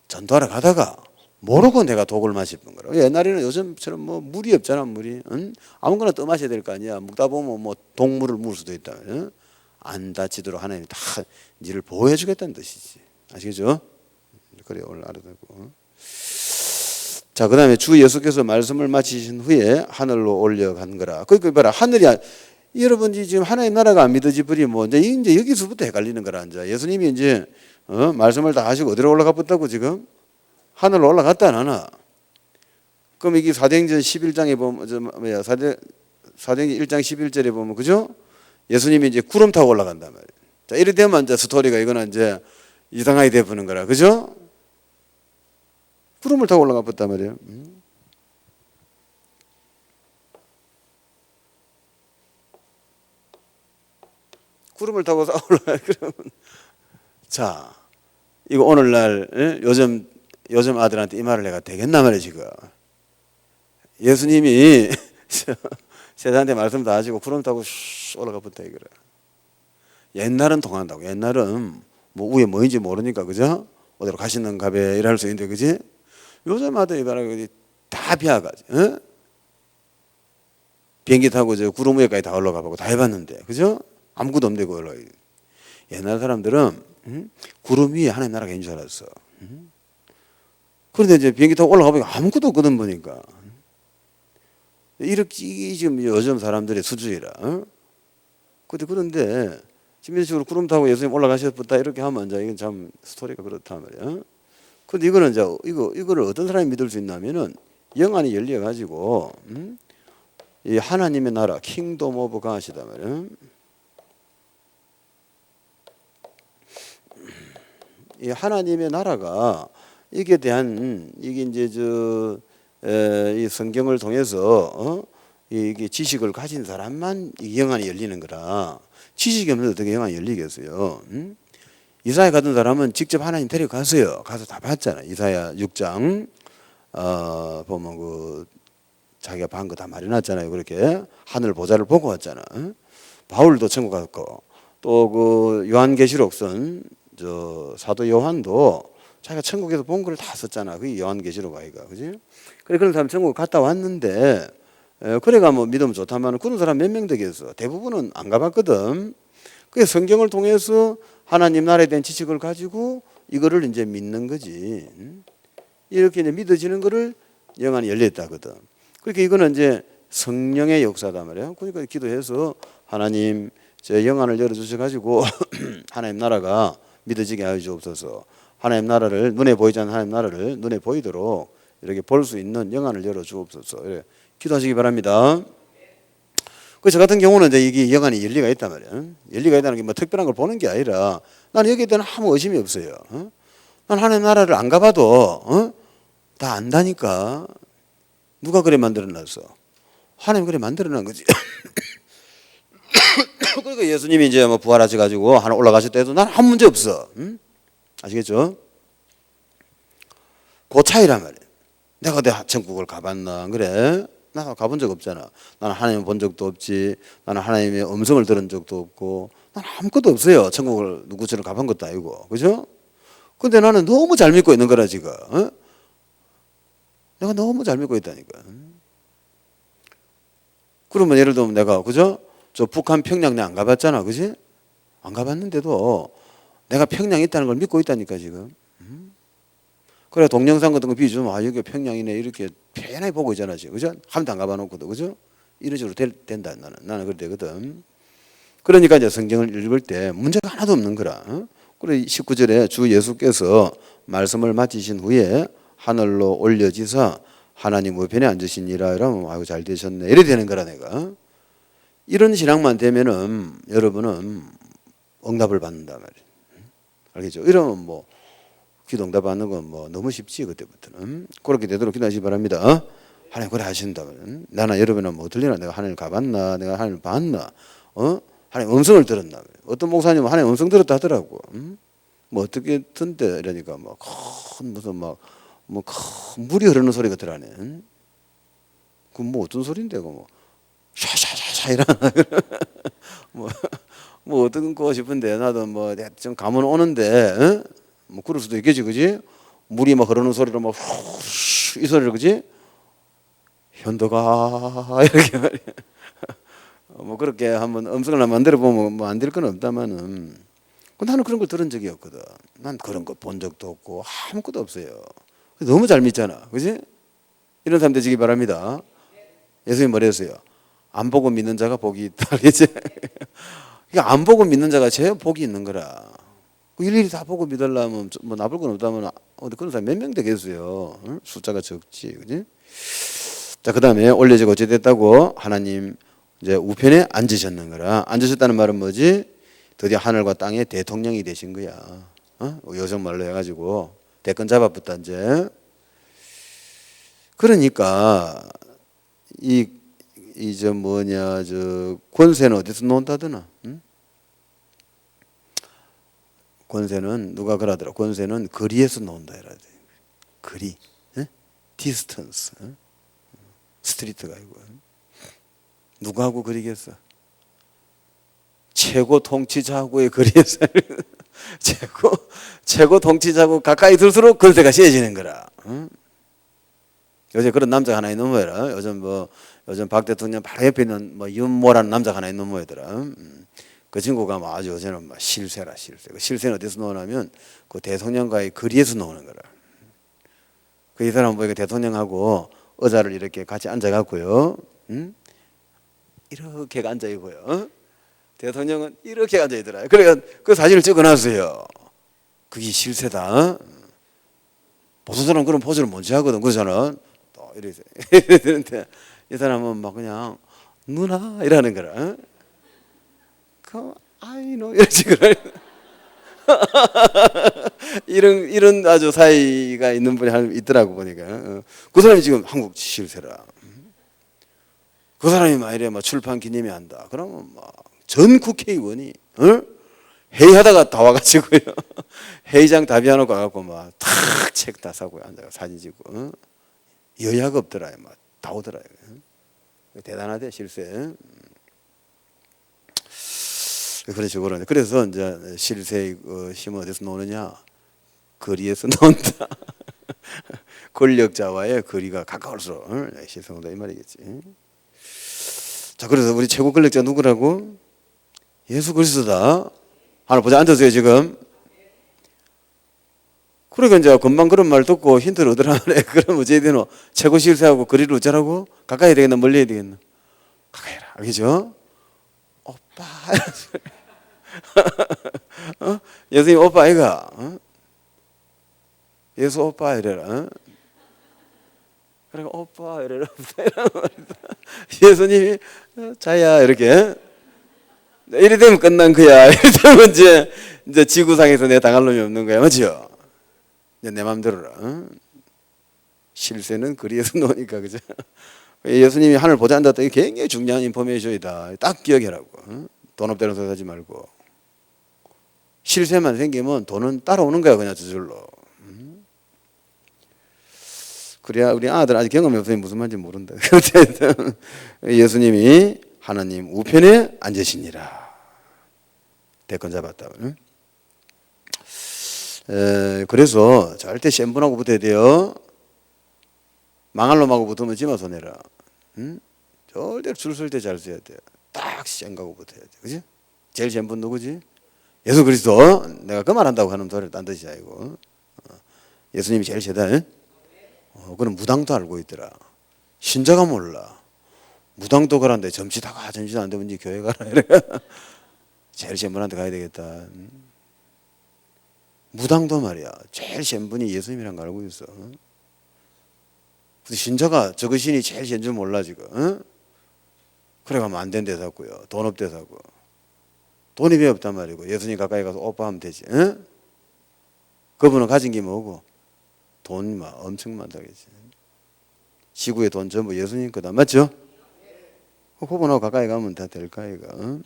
전도하러 가다가 모르고 내가 독을 마셨던 거라. 옛날에는 요즘처럼 물이 없잖아 물이. 응? 아무거나 떠 마셔야 될 거 아니야. 먹다 보면 동물을 먹을 수도 있다. 응? 안 다치도록 하나님이 다 니를 보호해 주겠다는 뜻이지. 아시겠죠? 그래 오늘 알아듣고. 자, 그 다음에 주 예수께서 말씀을 마치신 후에 하늘로 올려간 거라. 그러니까 봐라 하늘이 여러분이 지금 하나님 나라가 안 믿어지 버리면 이제 여기서부터 헷갈리는 거라. 이제 예수님이 이제 말씀을 다 하시고 어디로 올라가 봤다고 지금? 하늘로 올라갔다 안 하나? 그럼 이게 사도행전 11장에 보면 사도행전 1장 11절에 보면 그죠? 예수님이 이제 구름 타고 올라간단 말이에요. 자, 이래 되면 이제 스토리가 이거는 이제 이상하게 돼 보는 거라. 그죠? 구름을 타고 올라가 봤단 말이에요. 구름을 타고 올라가. 그러면 자, 이거 오늘날 요즘 아들한테 이 말을 내가 되겠나 말이야 지금. 예수님이 세상한테 말씀 다 하시고 구름 타고 올라가 봤다 이거라. 옛날은 통한다고. 옛날은 위에 뭐인지 모르니까 그죠? 어디로 가시는 갑에 일할 수 있는데 그지? 요즘 아들이 다 비하가지. 비행기 타고 저 구름 위에까지 다 올라가 보고 다 해봤는데 그죠? 아무것도 없는데 그 올라가. 옛날 사람들은 구름 위에 하나님 나라가 있는 줄 알았어. 그런데 이제 비행기 타고 올라가 보니까 아무것도 없거든 보니까. 이렇게 지금 요즘 사람들의 수준이라. 그런데 지금 이런 식으로 구름 타고 예수님 올라가셨다 이렇게 하면 이제 이건 참 스토리가 그렇단 말이야. 근데 이거는 이제 이거를 어떤 사람이 믿을 수 있냐면은 영안이 열려 가지고 이 하나님의 나라 킹덤 오브 가시다 말이야. 이 하나님의 나라가 이게 대한 이게 이제 이 성경을 통해서 이게 지식을 가진 사람만 이 영안이 열리는 거라 지식이 없는데 어떻게 영안이 열리겠어요? 이사야 같은 사람은 직접 하나님 데려갔어요. 가서 다 봤잖아. 이사야 6장 보면 그 자기가 반 거 다 말해놨잖아요. 그렇게 하늘 보좌를 보고 왔잖아. 바울도 천국 갔고 또 그 요한계시록 쓴 사도 요한도 자기가 천국에서 본 걸 다 썼잖아. 그게 요한계시록 아이가, 그지? 그래 그런 사람 천국 갔다 왔는데 그래가 뭐 믿으면 좋다만 그런 사람 몇 명 되겠어? 대부분은 안 가봤거든. 그게 성경을 통해서 하나님 나라에 대한 지식을 가지고 이거를 이제 믿는 거지. 이렇게 이제 믿어지는 거를 영안이 열렸다거든. 그러니까 이거는 이제 성령의 역사다 말이에요. 그러니까 기도해서 하나님 제 영안을 열어주셔가지고 하나님 나라가 믿어지게 하여 주옵소서. 하나님 나라를 눈에 보이지 않는 하나님 나라를 눈에 보이도록 이렇게 볼 수 있는 영안을 열어 주옵소서. 이렇게 기도하시기 바랍니다. 그 저 같은 경우는 이제 이게 영안이 열리가 있단 말이야. 열리가 있다는 게 뭐 특별한 걸 보는 게 아니라 나는 여기에 대한 아무 의심이 없어요. 난 하나님 나라를 안 가봐도 다 안다니까. 누가 그래 만들어놨어? 하나님 그래 만들어놓은 거지. 그러니까 예수님이 이제 뭐 부활하셔가지고 하나 올라가실 때도 난 한 문제 없어. 아시겠죠? 그 차이란 말이야. 내가 내 천국을 가봤나? 안 그래? 나 가본 적 없잖아. 나는 하나님 본 적도 없지. 나는 하나님의 음성을 들은 적도 없고. 난 아무것도 없어요. 천국을 누구처럼 가본 것도 아니고. 그죠? 근데 나는 너무 잘 믿고 있는 거라 지금. 내가 너무 잘 믿고 있다니까. 그러면 예를 들면 내가 그죠? 저 북한 평양 내가 안 가봤잖아. 그지? 안 가봤는데도 내가 평양에 있다는 걸 믿고 있다니까 지금. 그래 동영상 같은 거 비주면 여기 평양이네 이렇게 편하게 보고 있잖아 지금. 그죠? 한 번도 안 가봐놓고도. 그죠? 이런 식으로 된다 나는 그래 되거든. 그러니까 이제 성경을 읽을 때 문제가 하나도 없는 거라. 그래 19절에 주 예수께서 말씀을 마치신 후에 하늘로 올려지사 하나님 우편에 앉으시니라 이러면 아이고 잘 되셨네 이래 되는 거라 내가. 이런 신앙만 되면은 여러분은 응답을 받는다 말이에요. 알겠죠? 이러면 뭐 기도 응답 받는 건 뭐 너무 쉽지 그때부터는. 그렇게 되도록 기도하시기 바랍니다. 하나님 그래 하신다면 나는 여러분은 뭐 들리나 내가 하나님을 가봤나 내가 하나님을 봤나 하나님 음성을 들었나. 어떤 목사님은 하나님 음성 들었다 하더라고. 뭐 어떻게 듣는데 이러니까 막 큰 무슨 막 뭐 큰 물이 흐르는 소리가 들어네. 그 뭐 어떤 소리인데 뭐 샤샤샤샤 이러나. 뭐 어떤 거 싶은데 나도 뭐 좀 감은 오는데 뭐 그럴 수도 있겠지, 그지? 물이 막 흐르는 소리로 막 이 소리를 그지? 현도가 이렇게 말이야. 뭐 그렇게 한번 음성을 만들어 보면 뭐 안 될 건 없다마는 나는 그런 걸 들은 적이 없거든. 난 그런 거 본 적도 없고 아무것도 없어요. 너무 잘 믿잖아, 그지? 이런 사람 되시기 바랍니다. 예수님 뭐랬어요? 안 보고 믿는 자가 복이 있다, 그지? 그러니까 안 보고 믿는 자가 제일 복이 있는 거라. 일일이 다 보고 믿으려면 뭐 나쁠 건 없다면 그런 사람 몇 명 되겠어요? 응? 숫자가 적지, 그지? 자, 그 다음에 올려지고 어찌됐다고 하나님 이제 우편에 앉으셨는 거라. 앉으셨다는 말은 뭐지? 드디어 하늘과 땅의 대통령이 되신 거야. 요즘 말로 해가지고 대권 잡아붙다 이제. 그러니까 저 뭐냐 저 권세는 어디서 논다더나? 응? 권세는 누가 그러더라. 권세는 거리에서 논다 이러대. 거리, 디스턴스, 스트리트가 아니고. 누구하고 거리겠어? 최고 통치자하고의 거리에서 최고 통치자하고 가까이 들수록 권세가 세지는 거라. 요새 그런 남자가 하나 있는 모양이라. 요즘 박 대통령 바로 옆에 있는 뭐 윤모라는 남자가 하나 있는 모양이더라. 그 친구가 뭐 아주 요새는 막 실세라 실세. 그 실세는 어디서 나오냐면 그 대통령과의 거리에서 나오는 거라. 그 이 사람 보니까 대통령하고 의자를 이렇게 같이 앉아갖고요. 이렇게 앉아 있고요. 대통령은 이렇게 앉아 있더라. 그러니까 그 사진을 찍어놨어요. 그게 실세다. 보통 사람 그런 포즈를 못 취하거든. 그 사람은 또 이러는데 이 사람은 막 그냥 누나 이러는 거라. 그 아이노 이런 식으로. 이런 아주 사이가 있는 분이 있더라고 보니까. 그 사람이 지금 한국 실세라. 그 사람이 만일에 막 출판 기념회 한다. 그러면 막 전 국회의원이 회의하다가 다 와가지고요. 회의장 다 비워놓고 가갖고 막 탁 책 다 사고 앉아서 사진 찍고. 여야가 없더라. 막 다 오더라. 대단하대 실세. 그런 식으로. 그래서 이제 실세의 힘은 어디서 노느냐? 거리에서 논다. 권력자와의 거리가 가까울수록 실세온다 이 말이겠지. 자, 그래서 우리 최고 권력자 누구라고? 예수 그리스도다. 하나 보자. 앉으세요 지금. 그러니까 이제 금방 그런 말 듣고 힌트를 얻으라 그래. 그럼 어찌해야 되노? 최고 실세하고 거리를 어쩌라고? 가까이 해야 되겠나? 멀리 해야 되겠나? 가까이 해라. 알겠죠? 오빠. 예수님 오빠 아이가? 예수 오빠 이래라. 그러니까 오빠 이래라. 예수님이 자야 이렇게. 이래 되면 끝난 거야. 이래 되면 이제 지구상에서 내 당할 놈이 없는 거야. 맞죠? 내 마음대로라. 실세는 거리에서 노니까 그죠? 예수님이 하늘 보자 앉았다. 이게 굉장히 중요한 인포메이션이다. 딱 기억해라고. 돈 없다는 소리 하지 말고. 실세만 생기면 돈은 따라오는 거야 그냥 저절로. 그래야 우리 아들 아직 경험이 없으니 무슨 말인지 모른다. 예수님이 하나님 우편에 앉으시니라. 대권 잡았다. 그래서 절대 센 분하고 붙어야 돼요. 망할 놈하고 붙으면 지마 손해라. 절대로 줄 설 때 잘 써야 돼. 딱 센 거하고 붙어야 돼. 그지? 제일 센 분 누구지? 예수 그리스도. 내가 그 말한다고 하는 소리를 딴 뜻이 아니고. 예수님이 제일 세다. 그는 무당도 알고 있더라. 신자가 몰라. 무당도 가란데 점치다 가. 점치도 안 되면 이제 교회 가라. 이래. 제일 센 분한테 가야 되겠다. 무당도 말이야. 제일 센 분이 예수님이란 거 알고 있어. 신자가 저 신이 제일 센 줄 몰라 지금. 그래가면 안 된대 사고요. 돈 없대 사고. 돈이 왜 없단 말이고. 예수님 가까이 가서 오빠 하면 되지. 그분은 가진 게 뭐고? 돈이 막 엄청 많다겠지. 지구의 돈 전부 예수님 거다. 맞죠? 그분하고 가까이 가면 다 될까 이거.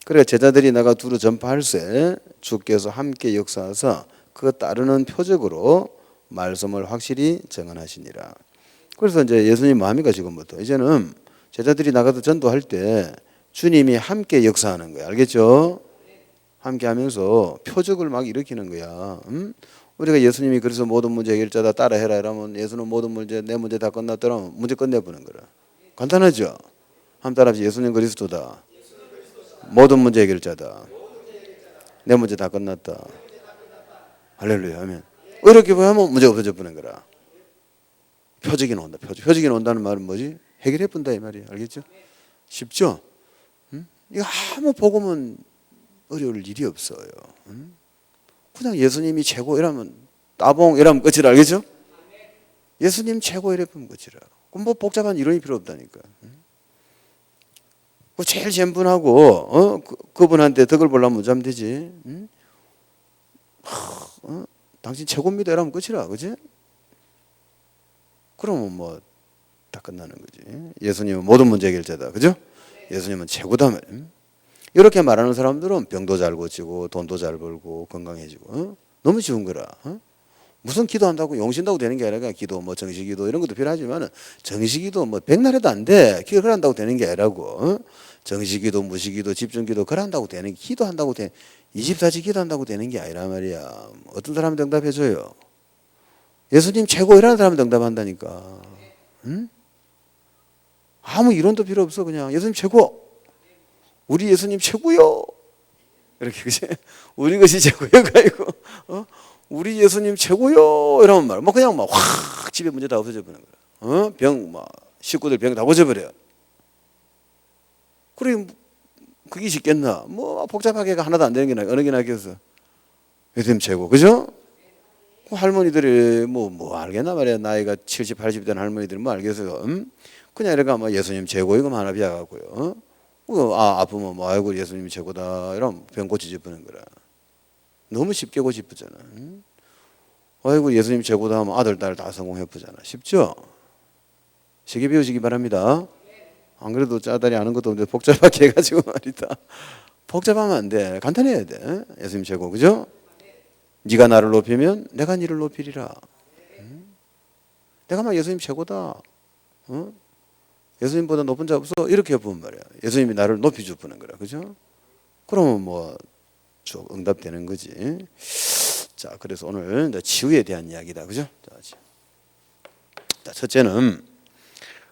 그래 제자들이 나가 두루 전파할세 주께서 함께 역사하사 그 따르는 표적으로 말씀을 확실히 증언하시니라. 그래서 이제 예수님 마음이가 지금부터 이제는 제자들이 나가서 전도할 때 주님이 함께 역사하는 거야. 알겠죠? 함께 하면서 표적을 막 일으키는 거야. 우리가 예수님이 그래서 모든 문제 해결자다 따라해라 이러면 예수는 모든 문제 내 문제 다 끝났더라면 문제 끝내보는 거라. 간단하죠? 한번 따라합시다. 예수님 그리스도다. 모든 문제 해결자다. 내 문제 다 끝났다. 할렐루야 하면 이렇게 하면 문제가 없어져 버리는 거라. 표적이 나온다. 표적이 나온다는 말은 뭐지? 해결해 본다 이 말이야. 알겠죠? 쉽죠? 이거 아무 복음은 어려울 일이 없어요. 그냥 예수님이 최고 이러면 따봉 이러면 끝이라. 알겠죠? 예수님 최고 이러면 끝이라. 그럼 뭐 복잡한 이론이 필요 없다니까. 그 제일 센 분하고 그분한테 덕을 보려면 뭐하면 되지? 당신 최고입니다 이러면 끝이라. 그지? 그러면 뭐 다 끝나는 거지. 예수님은 모든 문제 해결자다. 그죠? 예수님은 최고다. 이렇게 말하는 사람들은 병도 잘 고치고 돈도 잘 벌고 건강해지고 너무 쉬운 거라. 무슨 기도한다고 용신다고 되는 게 아니라 기도 뭐 정식기도 이런 것도 필요하지만 정식기도 뭐 백날에도 안 돼. 기도 한다고 되는 게 아니라고. 정식기도 무식기도 집중기도 그런다고 되는 기도한다고 돼. 24시 기도한다고 되는 게 아니라 말이야. 어떤 사람은 응답해줘요. 예수님 최고 이라는 사람은 응답한다니까. 아무 이론도 필요 없어. 그냥 예수님 최고. 우리 예수님 최고요. 이렇게 그지? 우리 것이 최고요가 아니고 우리 예수님 최고요 이러면 말. 뭐 그냥 막 확 집에 문제 다 없어져 버리는 거야. 병 막 식구들 병 다 고쳐버려. 그래 그게 쉽겠나? 뭐 복잡하게가 하나도 안 되는 게 어느 게 낫겠어? 예수님 최고. 그죠? 그 할머니들이 뭐 알겠나 말이야. 나이가 70, 80 된 할머니들은 뭐 알겠어요. 그냥 이렇게 뭐 예수님 최고 이거만 하나 비워갖고요. 아프면 뭐 아이고 예수님이 최고다 이러면 병 고치지 버는 거라. 너무 쉽게 고 싶었잖아. 아이고 예수님 최고다 하면 아들 딸 다 성공해보잖아. 쉽죠? 쉽게 배우시기 바랍니다. 안 그래도 짜다리 아는 것도 없는데 복잡하게 해가지고 말이다. 복잡하면 안 돼. 간단해야 돼. 예수님 최고, 그죠? 네가 나를 높이면 내가 네를 높이리라. 내가 막 예수님 최고다. 예수님보다 높은 자 없어. 이렇게 보면 말이야. 예수님이 나를 높이 주는 거라, 그죠? 그러면 뭐 응답되는 거지. 자, 그래서 오늘 치유에 대한 이야기다, 그죠? 자, 첫째는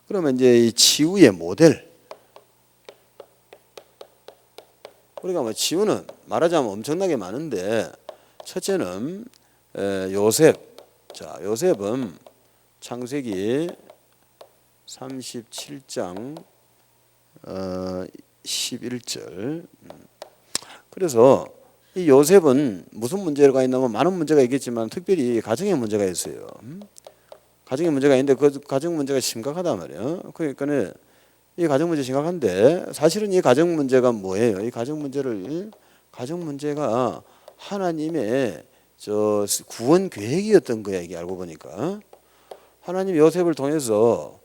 그러면 이제 이 치유의 모델. 우리가 뭐 치유는 말하자면 엄청나게 많은데 첫째는 요셉. 자, 요셉은 창세기 37장 11절. 그래서 이 요셉은 무슨 문제가 있냐면 많은 문제가 있겠지만 특별히 가정에 문제가 있어요. 가정에 문제가 있는데 그 가정 문제가 심각하단 말이에요. 그러니까 이 가정 문제 심각한데 사실은 이 가정 문제가 뭐예요? 이 가정 문제가 하나님의 구원 계획이었던 거야. 이게 알고 보니까 하나님 요셉을 통해서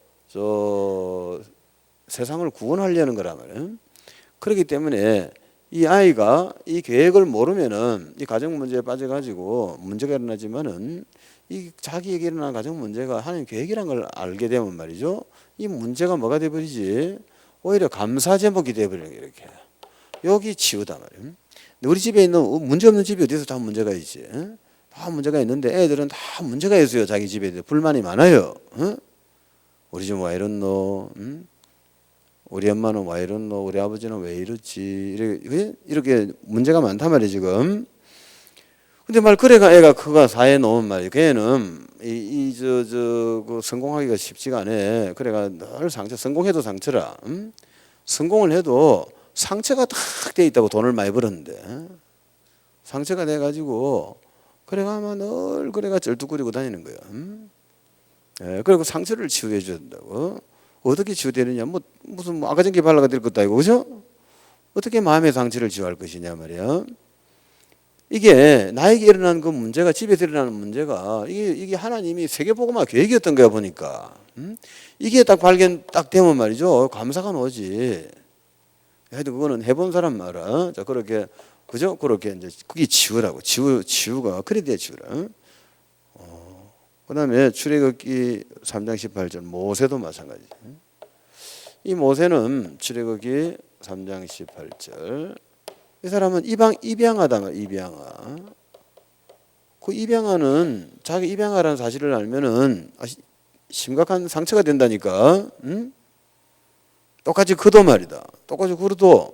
세상을 구원하려는 거란 말이에요. 그렇기 때문에 이 아이가 이 계획을 모르면은 이 가정 문제에 빠져가지고 문제가 일어나지만은 이 자기에게 일어난 가정 문제가 하나님 계획이란 걸 알게 되면 말이죠. 이 문제가 뭐가 돼버리지? 오히려 감사 제목이 돼버리는 게 이렇게. 여기 치유다 말이에요. 우리 집에 있는 문제 없는 집이 어디서 다 문제가 있지? 다 문제가 있는데 애들은 다 문제가 있어요. 자기 집에 불만이 많아요. 우리 집 왜 이렇노? 우리 엄마는 왜 이렇노? 우리 아버지는 왜 이렇지? 이렇게 문제가 많단 말이에요 지금. 근데 그래가 애가 그가 사회 놓은 말이에요. 걔는 그 성공하기가 쉽지가 않아. 그래가 늘 성공해도 상처라. 성공을 해도 상처가 딱 돼 있다고 돈을 많이 벌었는데 상처가 돼 가지고 그래가 아마 늘 그래가 쩔뚝거리고 다니는 거야. 그리고 상처를 치유해 줘야 된다고. 어떻게 치유되느냐? 무슨 아가전기 발라가 될 것도 아니고, 그죠? 어떻게 마음의 상처를 치유할 것이냐 말이야. 이게 나에게 일어난 그 문제가 집에서 일어나는 문제가 이게 하나님이 세계복음화 계획이었던 거야 보니까. 이게 딱 발견 딱 되면 말이죠. 감사가 오지. 하여튼 그거는 해본 사람 말아. 자 그렇게 그죠? 그렇게 이제 그게 치유라고. 치유가 그래 돼야 치유라. 그다음에 출애굽기 3장 18절 모세도 마찬가지. 이 모세는 출애굽기 3장 18절. 이 사람은 입양하다 말 입양아. 그 입양아는 자기 입양아라는 사실을 알면은 심각한 상처가 된다니까. 똑같이 그도 말이다. 똑같이 그도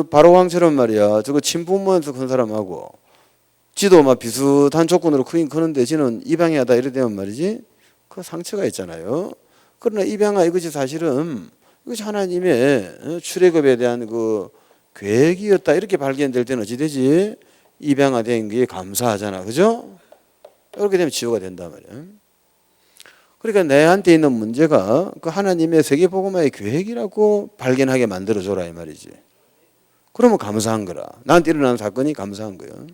바로 왕처럼 말이야. 저거 친부모한테 큰 사람하고 지도 막 비슷한 조건으로 크긴 크는데 지는 입양하다 이래 되면 말이지. 그 상처가 있잖아요. 그러나 입양아 이것이 사실은 이것이 하나님의 출애굽에 대한 그 계획이었다 이렇게 발견될 때는 어찌 되지? 입양아 된 게 감사하잖아. 그죠? 이렇게 되면 치유가 된단 말이야. 그러니까 내한테 있는 문제가 그 하나님의 세계복음화의 계획이라고 발견하게 만들어줘라 이 말이지. 그러면 감사한 거라. 나한테 일어난 사건이 감사한 거예요.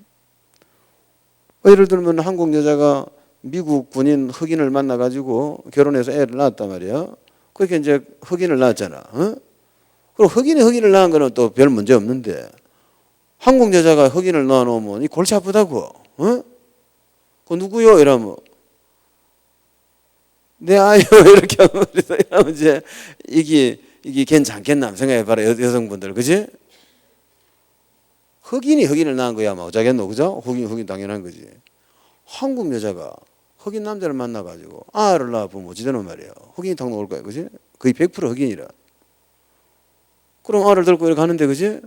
예를 들면 한국 여자가 미국 군인 흑인을 만나가지고 결혼해서 애를 낳았단 말이야. 그렇게 이제 흑인을 낳았잖아. 그럼 흑인을 낳은 거는 또 별 문제 없는데 한국 여자가 흑인을 낳아놓으면 이 골치 아프다고. 그 누구요? 이러면 내 아이요 이렇게 하면 이제 이게 괜찮겠나 생각해봐라 여성분들 그지? 흑인을 낳은 거야 뭐 어쩌겠노 그죠? 흑인 당연한 거지. 한국 여자가 흑인 남자를 만나가지고 아를 낳아보면 어찌 되는 말이에요. 흑인이 탁 나올 거야 그지? 거의 100% 흑인이라. 그럼 알을 들고 이렇게 가는데 그지?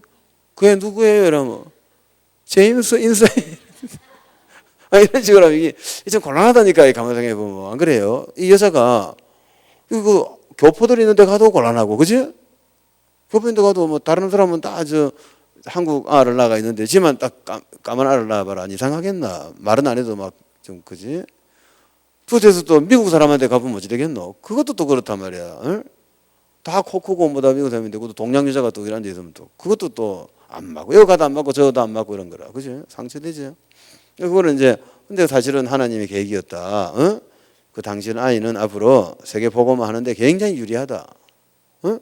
그애 누구예요? 이러면 제임스 인사이 이런 식으로 하면 이게 좀 곤란하다니까 가만 생각해보면 안 그래요? 이 여자가 이거 교포들 있는 데 가도 곤란하고 그지? 교포 있는 데 가도 뭐 다른 사람은 다 한국 알을 낳아 있는데 지만 딱 까만 알을 낳아봐라 이상하겠나? 말은 안 해도 막 좀 그지? 또 돼서 또 미국 사람한테 가보면 어찌 되겠노? 그것도 또 그렇단 말이야. 다 코 크고 뭐다 미국 사람인데 그것도 동양 여자가 또 이런 데 있으면 또 그것도 또 안 맞고 여기 가도 안 맞고 저도 안 맞고 이런 거라. 그죠? 상처되죠. 그거는 이제 근데 사실은 하나님의 계획이었다. 어? 그 당신 아이는 앞으로 세계 복음을 하는데 굉장히 유리하다. 어?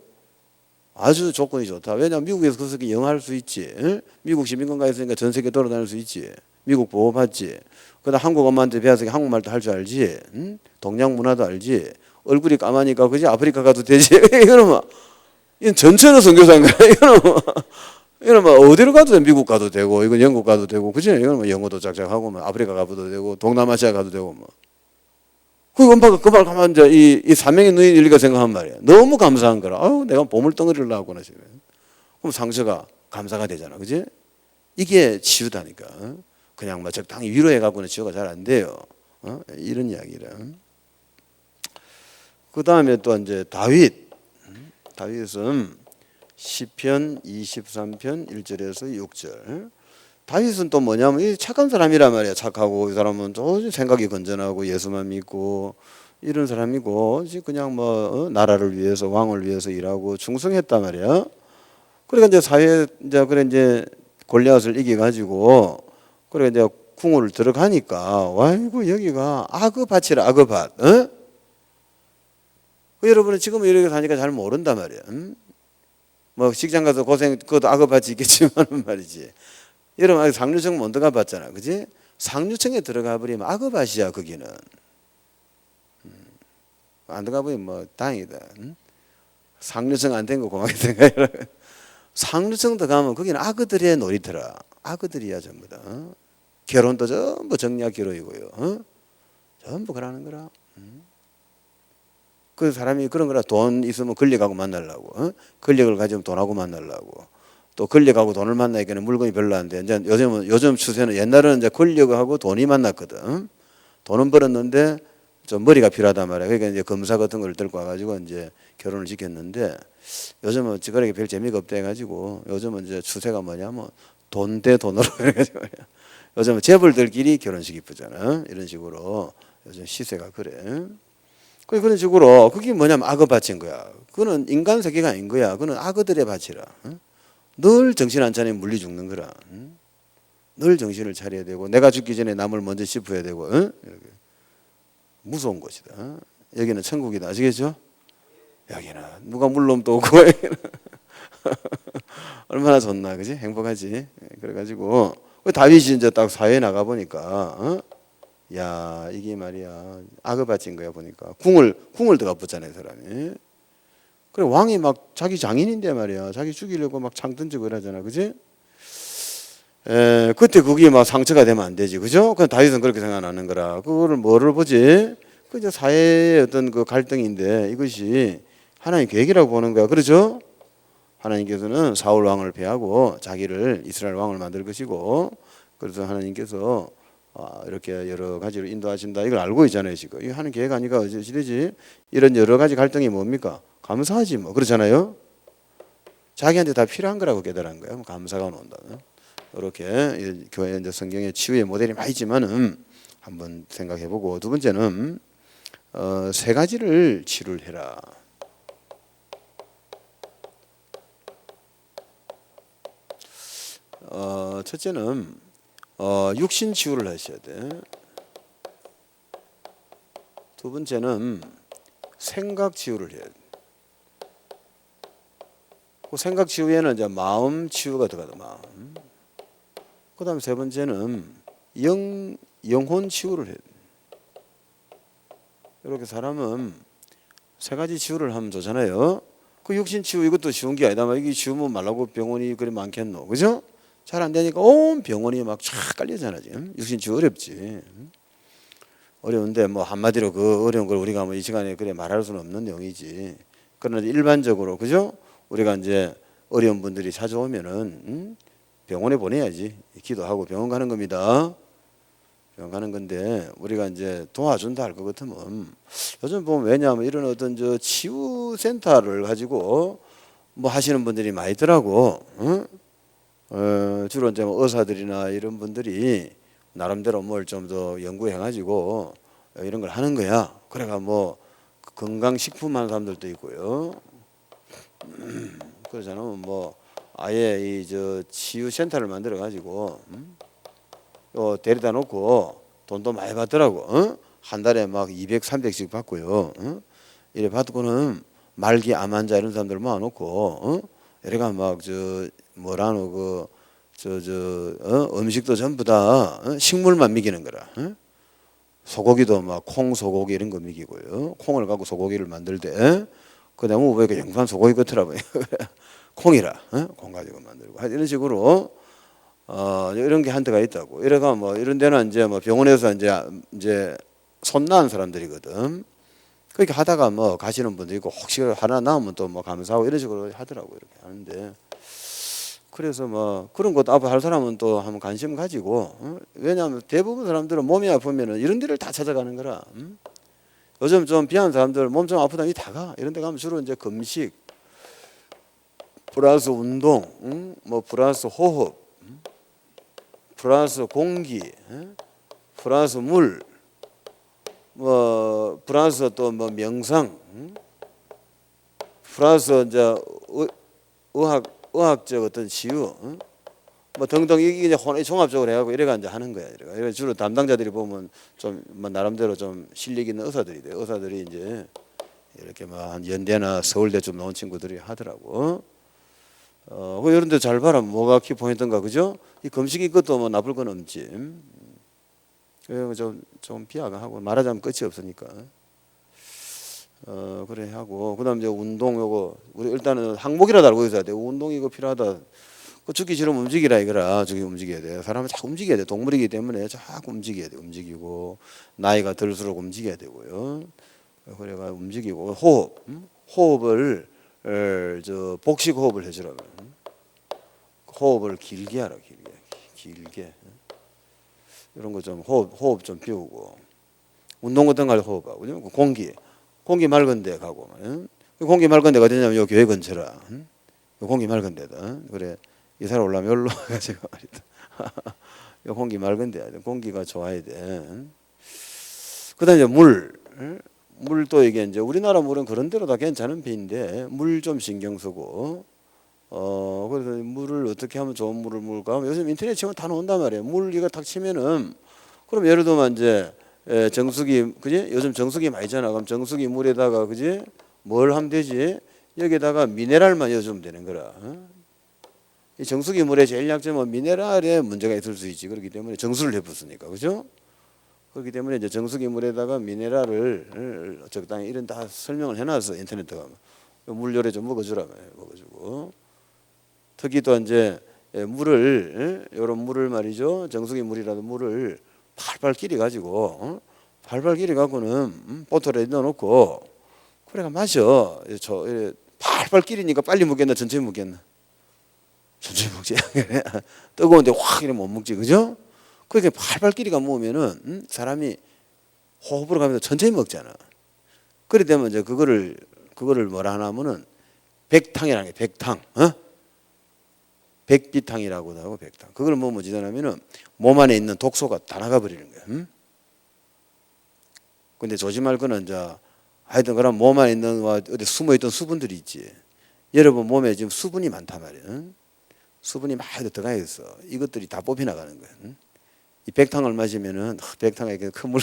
아주 조건이 좋다. 왜냐하면 미국에서 그 새끼 영어 할 수 있지. 어? 미국 시민권가 있으니까 전 세계 돌아다닐 수 있지. 미국 보호받지. 그다음 한국 엄마한테 배워서 한국말도 할 줄 알지. 응? 동양 문화도 알지. 얼굴이 까마니까 그지 아프리카 가도 되지. 이거는 뭐 이건 전체로 선교사인 거야. 이거는 뭐 어디로 가도 돼. 미국 가도 되고 이건 영국 가도 되고 그지. 이거는 뭐 영어도 짝짝하고 뭐 아프리카 가도 되고 동남아시아 가도 되고 뭐. 그 엄마가 그 말 가만 이제 이 사명의 너희 일리가 생각한 말이야. 너무 감사한 거라. 아우 내가 보물덩어리를 낳았구나 지금. 그럼 상처가 감사가 되잖아, 그지? 이게 치유다니까. 그냥 뭐 적당히 위로해 갖고는 치유가 잘 안 돼요. 이런 이야기를. 그 다음에 또 이제 다윗은 시편 23편 1절에서 6절. 다윗은 또 뭐냐면 이 착한 사람이란 말이야. 착하고 이 사람은 또 생각이 건전하고 예수만 믿고 이런 사람이고 그냥 뭐 나라를 위해서 왕을 위해서 일하고 충성했단 말이야. 그러니까 이제 사회 이제 골리앗을 이겨 가지고 그래 이제 궁을 들어가니까 와이고 여기가 아그밭이라 아그밭. 어? 그 여러분은 지금 이렇게 사니까 잘 모른단 말이야. 뭐 직장 가서 고생 그것도 아그밭이 있겠지만 말이지. 여러분 아직 상류청 못 들어가 봤잖아, 그지? 상류청에 들어가 버리면 아그밭이야 거기는. 안 들어가 버리면 뭐 다행이다. 상류청 안 된 거 고맙게 생각해라. 상류청 들어가면 거기는 악어들의 놀이터라. 악어들이야 전부 다. 결혼도 전부 정략 결혼이고요. 전부 그러는 거라. 그 사람이 그런 거라. 돈 있으면 권력하고 만나려고. 권력을 가지면 돈하고 만나려고. 또 권력하고 돈을 만나니까 물건이 별로 안 돼. 이제 요즘 추세는 옛날에는 이제 권력하고 돈이 만났거든. 돈은 벌었는데 좀 머리가 필요하단 말이야. 그러니까 이제 검사 같은 걸 들고 와가지고 이제 결혼을 시켰는데 요즘은 그렇게 별 재미가 없다 해가지고 요즘은 이제 추세가 뭐냐면 돈 대 돈으로 그래가지고 요즘은 재벌들끼리 결혼식 이쁘잖아. 이런 식으로 요즘 시세가 그래. 그런 식으로 그게 뭐냐면 악어 밭인 거야. 그거는 인간 세계가 아닌 거야. 그거는 악어들의 밭이라. 늘 정신 안 차리면 물리 죽는 거라. 늘 정신을 차려야 되고 내가 죽기 전에 남을 먼저 짚어야 되고 무서운 곳이다. 여기는 천국이다. 아시겠죠? 여기는 누가 물놈도 없고 얼마나 좋나, 그지? 행복하지. 그래가지고 다윗이 이제 딱 사회에 나가 보니까 야 이게 말이야 악어밭인 거야 보니까 궁을 들어가 붙잖아요 사람이. 그래 왕이 막 자기 장인인데 말이야 자기 죽이려고 막 창 던지고 이러잖아, 그지? 그때 그게 막 상처가 되면 안 되지, 그죠? 그냥 다윗은 그렇게 생각하는 거라. 그거를 뭐를 보지? 그 이제 사회의 어떤 그 갈등인데 이것이 하나님 계획이라고 보는 거야, 그렇죠? 하나님께서는 사울 왕을 패하고 자기를 이스라엘 왕을 만들 것이고, 그래서 하나님께서 이렇게 여러 가지로 인도하신다. 이걸 알고 있잖아요 지금. 이거 하는 계획 아니까 어찌 되지? 이런 여러 가지 갈등이 뭡니까? 감사하지 뭐. 그렇잖아요. 자기한테 다 필요한 거라고 깨달은 거예요. 감사가 온다. 이렇게 교회 이제 성경에 치유의 모델이 많이 있지만은 한번 생각해보고, 두 번째는 세 가지를 치료를 해라. 첫째는 육신 치유를 하셔야 돼. 두 번째는 생각 치유를 해야 돼. 그 생각 치유에는 이제 마음 치유가 들어가다. 마음. 그다음 세 번째는 영혼 치유를 해야 돼. 이렇게 사람은 세 가지 치유를 하면 좋잖아요. 그 육신 치유 이것도 쉬운 게 아니다. 이게 치우면 말라고 병원이 그리 많겠노, 그죠? 잘 안 되니까 온 병원이 막 쫙 깔리잖아 지금. 육신 치유 어렵지. 어려운데 뭐 한마디로 그 어려운 걸 우리가 뭐 이 시간에 그래 말할 수는 없는 내용이지. 그러나 일반적으로 그죠? 우리가 이제 어려운 분들이 찾아오면은 병원에 보내야지. 기도하고 병원 가는 겁니다. 병원 가는 건데 우리가 이제 도와준다 할 것 같으면 요즘 보면 왜냐하면 이런 어떤 저 치유 센터를 가지고 뭐 하시는 분들이 많이 있더라고. 주로 이제 의사들이나 이런 분들이 나름대로 뭘 좀 더 연구해가지고 이런 걸 하는 거야. 그래가 뭐 건강식품 하는 사람들도 있고요. 그러잖아. 뭐 아예 이 저 치유 센터를 만들어 가지고 데려다 놓고 돈도 많이 받더라고. 한 달에 막 200, 300씩 받고요. 이래 받고는 말기 암 환자 이런 사람들 모아놓고 이래가 막 저 뭐라노 음식도 전부 다 식물만 먹이는 거라. 소고기도 막 콩 소고기 이런 거 먹이고요. 콩을 갖고 소고기를 만들대. 그다음에 왜 영산 소고기 같더라고요. 콩이라 콩 가지고 만들고 이런 식으로 이런 게 한때가 있다고. 이래가 뭐 이런 데는 이제 뭐 병원에서 이제 손 나은 사람들이거든. 그렇게 하다가 뭐 가시는 분도 있고 혹시 하나 나오면 또 뭐 감사하고 이런 식으로 하더라고. 이렇게 하는데 그래서 뭐 그런 것도 앞으로 할 사람은 또 한번 관심 가지고 왜냐하면 대부분 사람들은 몸이 아프면은 이런 데를 다 찾아가는 거라. 요즘 좀 비한 사람들 몸 좀 아프다 이 다가 이런 데 가면 주로 이제 금식 플러스 운동, 뭐 플러스 호흡, 플러스 공기, 플러스 물, 뭐 플러스 또 뭐 명상, 플러스 이제 의학적 어떤 치유, 뭐 등등 이게 이제 종합적으로 해가고 이래가 이제 하는 거야. 이래가 주로 담당자들이 보면 좀뭐 나름대로 좀 실력 있는 의사들이 돼. 의사들이 이제 이렇게 뭐 한 연대나 서울대 좀 나온 친구들이 하더라고. 이런 데 잘 봐라. 뭐가 키포인트인가 그죠? 이 금식이 것도 뭐 나쁠 건 없지. 좀 비하하고 말하자면 끝이 없으니까. 그래 하고 그다음 이제 운동 요거 우리 일단은 항목이라도 알고 있어야 돼. 운동 이거 필요하다. 그 죽기 싫으면 움직이라 이거라. 죽기 움직여야 돼. 사람은 자꾸 움직여야 돼. 동물이기 때문에 자꾸 움직여야 돼. 움직이고 나이가 들수록 움직여야 되고요. 그래가 움직이고 호흡을 복식 호흡을 해주라고. 호흡을 길게 하라. 길게. 이런 거 좀 호흡 좀 배우고 운동 같은 거 할 호흡하고 그죠? 공기 맑은 데 가고 공기 맑은 데가 어디냐면 요 교회 근처라. 공기 맑은 데다. 그래 이 사람 올라면 여기로 가지고 말이다. 요 공기 맑은 데야. 공기가 좋아야 돼. 그다음에 이제 물도 이게 이제 우리나라 물은 그런 대로 다 괜찮은 편인데 물 좀 신경 쓰고 그래서 물을 어떻게 하면 좋은 물을 먹을까? 요즘 인터넷 치면 다 나온단 말이에요. 물 이거 딱 치면은 그럼 예를 들면 이제 정수기 그지? 요즘 정수기 많이 있잖아. 그럼 정수기 물에다가 그지? 뭘 하면 되지? 여기다가 미네랄만 넣어주면 되는 거라. 이 정수기 물의 제일 약점은 미네랄에 문제가 있을 수 있지. 그렇기 때문에 정수를 해붓으니까 그죠? 그렇기 때문에 이제 정수기 물에다가 미네랄을 적당히 이런 다 설명을 해놨어. 인터넷에 가면 물 요래 좀 먹어주고 특히 또 이제 물을 이런 물을 말이죠. 정수기 물이라도 물을 팔팔 끼리 가지고 팔팔 끼리 갖고는 보틀에 넣어놓고 그래가 마셔. 팔팔 끼리니까 빨리 먹겠나 천천히 먹겠나? 천천히 먹지. 뜨거운데 확 이러면 못 먹지 그죠? 그렇게 팔팔 끼리가 먹으면은 사람이 호흡으로 가면서 천천히 먹잖아. 그래 되면 이제 그거를 뭐라 하냐면은 백탕이라는 게 백탕. 백비탕이라고 하고 백탕. 그걸 먹으면 지나면은 몸 안에 있는 독소가 다 나가 버리는 거야. 근데 조심할 거는 이제 하여튼 그럼 몸 안에 있는 어디 숨어 있던 수분들이 있지. 여러분 몸에 지금 수분이 많단 말이야. 수분이 많이 들어가 있어. 이것들이 다 뽑혀 나가는 거야. 이 백탕을 마시면은 백탕에 큰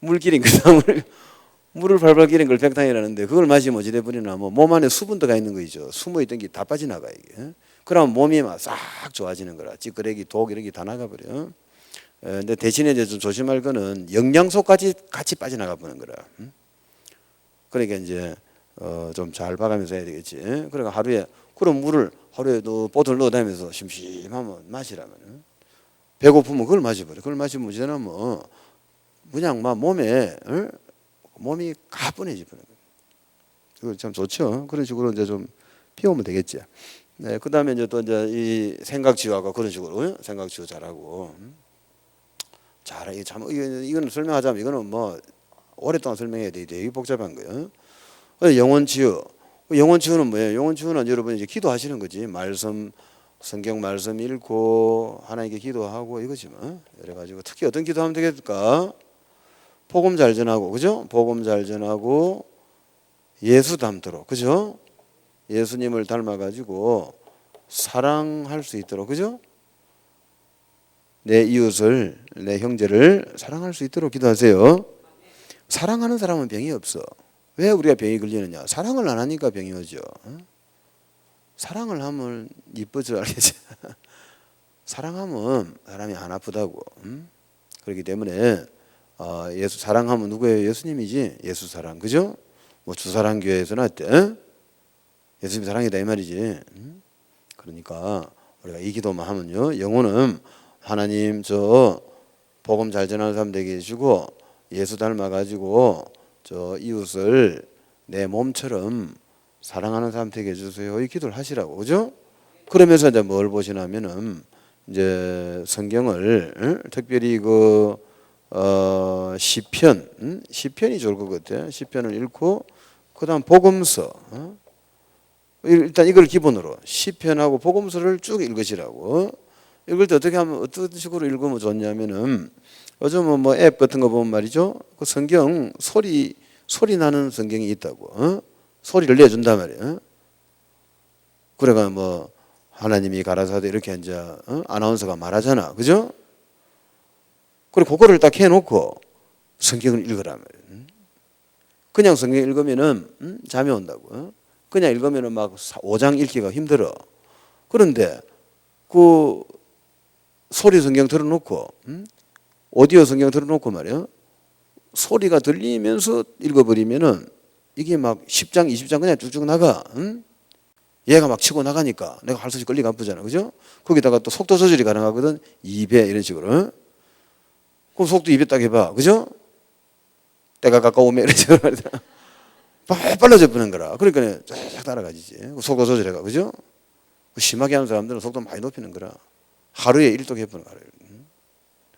물기린 거다. 물을 발발 기린 걸 백탕이라는데 그걸 마시면 어찌 돼버리나 몸 안에 수분 들어가 있는 거죠. 숨어 있던 게 다 빠져나가 이게. 그럼 몸이 막 싹 좋아지는 거라. 찌끄레기, 독 이런 게 다 나가버려. 근데 대신에 이제 좀 조심할 거는 영양소까지 같이 빠져나가 버는 거라. 그러니까 이제 좀 잘 봐가면서 해야 되겠지. 그러니까 그럼 물을 하루에 보틀 넣어 다니면서 심심하면 마시라면 배고프면 그걸 마셔버려. 그걸 마시면 이제는 뭐 그냥 막 몸이 가뿐해지 버는 거예요. 그거 참 좋죠. 그런 식으로 이제 좀 피우면 되겠지. 네, 그다음에 이제 또 이제 이 생각 치유하고 그런 식으로 생각 치유 잘하고 잘해. 참 이거는 설명하자면 이거는 뭐 오랫동안 설명해야 돼. 되게 복잡한 거예요. 영혼 치유. 영혼 치유는 뭐예요? 영혼 치유는 여러분 이제 기도하시는 거지. 성경 말씀 읽고 하나님께 기도하고 이거지 뭐. 이래 가지고 특히 어떤 기도하면 되겠을까? 복음 잘 전하고 그죠? 복음 잘 전하고 예수 닮도록 그죠? 예수님을 닮아가지고 사랑할 수 있도록, 그죠? 내 이웃을, 내 형제를 사랑할 수 있도록 기도하세요. 사랑하는 사람은 병이 없어. 왜 우리가 병이 걸리느냐? 사랑을 안 하니까 병이 오죠. 사랑을 하면 이뻐져, 알겠지? 사랑하면 사람이 안 아프다고. 그렇기 때문에 예수 사랑하면 누구예요? 예수님이지. 예수 사랑, 그죠? 뭐 주사랑교회에서 나왔대. 예수님 사랑이다 이 말이지. 그러니까 우리가 이 기도만 하면요, 영혼은 하나님 저 복음 잘 전하는 사람 되게 해주고 예수 닮아가지고 저 이웃을 내 몸처럼 사랑하는 사람 되게 해주세요. 이 기도를 하시라고, 그죠? 그러면서 이제 뭘 보시냐면은 이제 성경을 특별히 그 시편, 시편이 좋을 것 같아. 시편을 읽고 그다음 복음서. 일단 이걸 기본으로 시편하고 복음서를 쭉 읽으시라고. 읽을 때 어떻게 하면 어떤 식으로 읽으면 좋냐면은 요즘은 뭐 앱 같은 거 보면 말이죠. 그 성경 소리 나는 성경이 있다고. 소리를 내준단 말이에요. 그래가 뭐 하나님이 가라사대 이렇게 이제 아나운서가 말하잖아, 그죠? 그리고 그거를 딱 해놓고 성경을 읽으라 말이에요. 그냥 성경 읽으면은 잠이 온다고. 그냥 읽으면은 막 5장 읽기가 힘들어. 그런데 그 소리 성경 들어놓고 오디오 성경 들어놓고 말이야, 소리가 들리면서 읽어버리면은 이게 막 10장 20장 그냥 쭉쭉 나가. 얘가 막 치고 나가니까 내가 할 수 없이 끌리가 아프잖아, 그죠? 거기다가 또 속도 조절이 가능하거든. 2배 이런 식으로. 그럼 속도 2배 딱 해봐, 그죠? 때가 가까우면 이런 식으로 빨라져 버리는 거라. 그러니까 쫙 따라가지지. 속도 조절해가, 그죠? 심하게 하는 사람들은 속도 많이 높이는 거라. 하루에 1도 해보는 거라.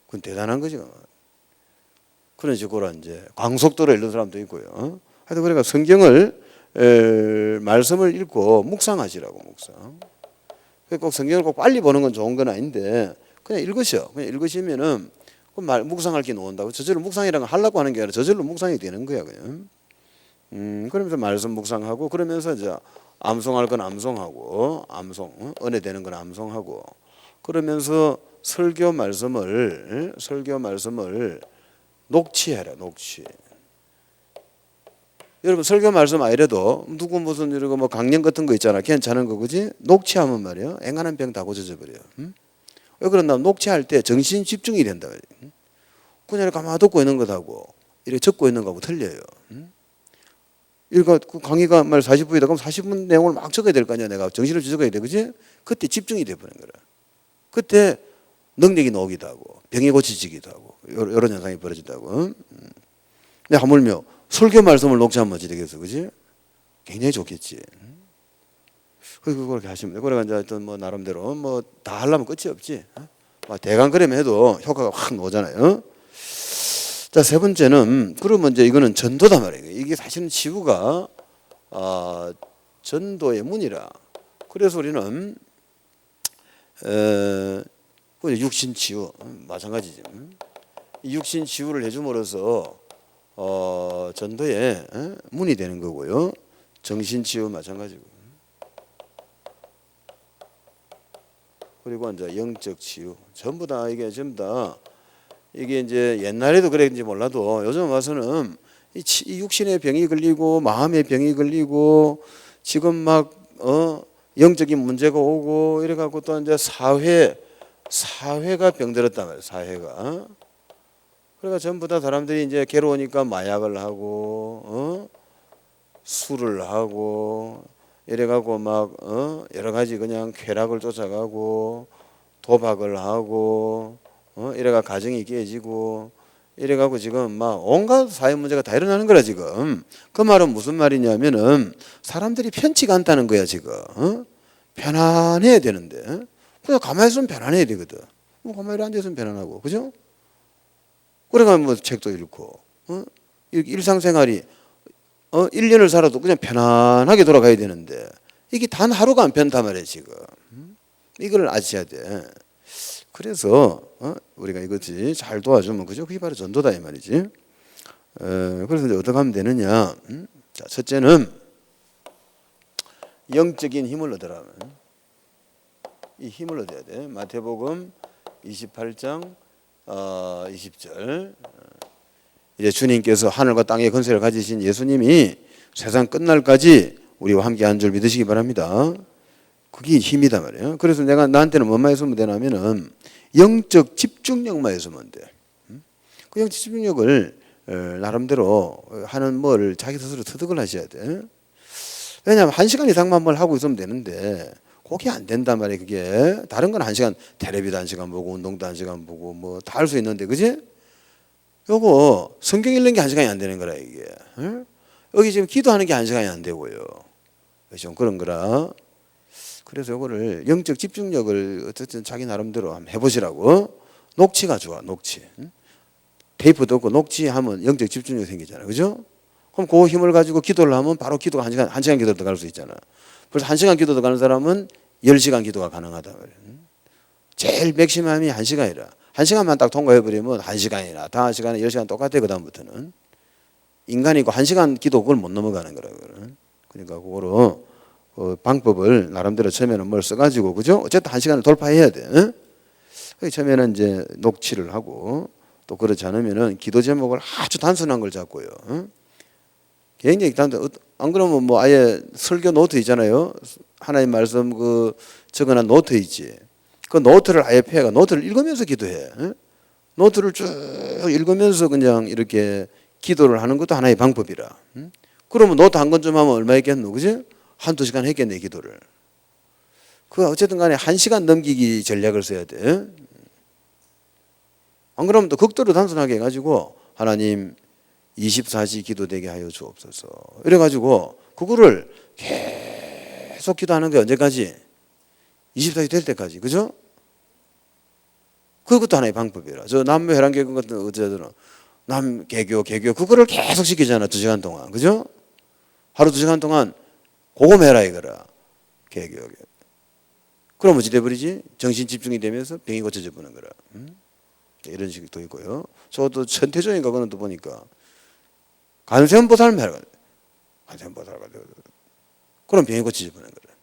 그건 대단한 거죠. 그런 식으로 이제 광속도로 읽는 사람도 있고요. 하여튼 그러니까 성경을 말씀을 읽고 묵상하시라고, 묵상. 꼭 성경을 꼭 빨리 보는 건 좋은 건 아닌데 그냥 읽으셔. 그냥 읽으시면은 그 묵상할 게 나온다고. 저절로 묵상이라는 걸 하려고 하는 게 아니라 저절로 묵상이 되는 거야, 그냥. 그러면서 말씀 묵상하고 그러면서 이제 암송할 건 암송하고 은혜 되는 건 암송하고 그러면서 설교 말씀을 녹취해라, 녹취. 여러분 설교 말씀 아니래도 누구 무슨 이런 뭐 강연 같은 거 있잖아, 괜찮은 거, 그지? 녹취하면 말이야 앵간한 병 다 고쳐져 버려. 왜 그러나 녹취할 때 정신 집중이 된다. 그냥 가만히 듣고 있는 것하고 이렇게 적고 있는 거하고 틀려요. 이거 그 강의가 말 40분이다 그럼 40분 내용을 막 적어야 될 거 아니야. 내가 정신을 적어야 돼, 그지? 그때 집중이 돼 버리는 거라. 그때 능력이 나오기도 하고 병이 고치지기도 하고 이런 현상이 벌어진다고. 근데 하물며 설교 말씀을 녹취하면 어찌 되겠어, 그지? 굉장히 좋겠지. 그렇게 하시면 돼. 그래가 이제 하여튼 뭐 나름대로 뭐 다 하려면 끝이 없지. 대강 그러면 해도 효과가 확 나오잖아요. 자, 세 번째는 그러면 이제 이거는 전도다 말이에요. 이게 사실은 치유가 전도의 문이라. 그래서 우리는 육신 치유 마찬가지지. 이 육신 치유를 해줌으로써 전도의 문이 되는 거고요. 정신 치유 마찬가지고. 그리고 이제 영적 치유 전부 다 이게 이제 옛날에도 그랬는지 몰라도 요즘 와서는 이 육신의 병이 걸리고 마음의 병이 걸리고 지금 막 영적인 문제가 오고 이래 갖고 또 이제 사회가 병들었단 말이에요. 사회가. 그러니까 전부 다 사람들이 이제 괴로우니까 마약을 하고 술을 하고 이래 갖고 막 여러 가지 그냥 쾌락을 쫓아가고 도박을 하고 이래가 가정이 깨지고 이래가고 지금 막 온갖 사회 문제가 다 일어나는 거라 지금. 그 말은 무슨 말이냐면은 사람들이 편치가 않다는 거야 지금. 편안해야 되는데 그냥 가만히 있으면 편안해야 되거든. 뭐 가만히 앉아 있으면 편안하고, 그죠? 그래가 뭐 책도 읽고 일상생활이 1년을 살아도 그냥 편안하게 돌아가야 되는데 이게 단 하루가 안 편단 말이야 지금. 이걸 아셔야 돼. 그래서 우리가 이것이 잘 도와주면, 그죠? 그게 바로 전도다 이 말이지. 그래서 이제 어떻게 하면 되느냐? 자, 첫째는 영적인 힘을 얻으라면 이 힘을 얻어야 돼. 마태복음 28장 20절. 이제 주님께서 하늘과 땅의 권세를 가지신 예수님이 세상 끝날까지 우리와 함께 한 줄 믿으시기 바랍니다. 그게 힘이다 말이에요. 그래서 내가 나한테는 뭐만 있으면 되냐면은 영적 집중력만 있으면 돼. 그 영적 집중력을 나름대로 하는 뭘 자기 스스로 터득을 하셔야 돼. 왜냐하면 1시간 이상만 뭘 하고 있으면 되는데 그게 안 된단 말이에요. 그게 다른 건 1시간 텔레비도 1시간 보고 운동도 1시간 보고 뭐 다 할 수 있는데 그지? 요거 성경 읽는 게 1시간이 안 되는 거라 이게. 여기 지금 기도하는 게 1시간이 안 되고요. 좀 그런 거라. 그래서 요거를 영적 집중력을 어쨌든 자기 나름대로 한번 해보시라고. 녹취가 좋아. 녹취. 테이프도 없고 녹취하면 영적 집중력이 생기잖아. 그죠? 그럼 그 힘을 가지고 기도를 하면 바로 기도가 1시간 기도도 갈 수 있잖아. 그래서 1시간 기도도 가는 사람은 10시간 기도가 가능하다. 제일 맥시멈이 1시간이라. 1시간만 딱 통과해버리면 1시간이나 5시간이나 10시간 똑같아. 그 다음부터는. 인간이고 1시간 기도 그걸 못 넘어가는 거라. 그러니까 그거로 방법을 나름대로 처음에는 뭘 써가지고 그죠? 어쨌든 1시간을 돌파해야 돼. 처음에는 이제 녹취를 하고 또 그렇지 않으면은 기도 제목을 아주 단순한 걸 잡고요. 굉장히 단순. 안 그러면 뭐 아예 설교 노트 있잖아요. 하나님 말씀 그 적어놓은 노트 있지. 그 노트를 아예 펴가 노트를 읽으면서 기도해. 노트를 쭉 읽으면서 그냥 이렇게 기도를 하는 것도 하나의 방법이라. 그러면 노트 한 권 좀 하면 얼마 있겠노, 그지? 1-2시간 했겠네 기도를. 그 어쨌든 간에 1시간 넘기기 전략을 써야 돼. 안 그러면 또 극도로 단순하게 해가지고 하나님 24시 기도되게 하여 주옵소서. 이래가지고 그거를 계속 기도하는 게 언제까지? 24시 될 때까지, 그죠? 그것도 하나의 방법이라. 저 남묘 혈안개근 같은 어제들은 남개교 그거를 계속 시키잖아. 2시간 동안, 그죠? 하루 2시간 동안 그거 해라 이거라. 개교. 그럼 어찌 돼버리지? 정신 집중이 되면서 병이 고쳐져 보는 거라. 이런 식도 있고요. 저도 천태종인가 그런 또 보니까 간세음보살 해라. 간세음보살가 그럼 병이 고쳐져 보는 거라.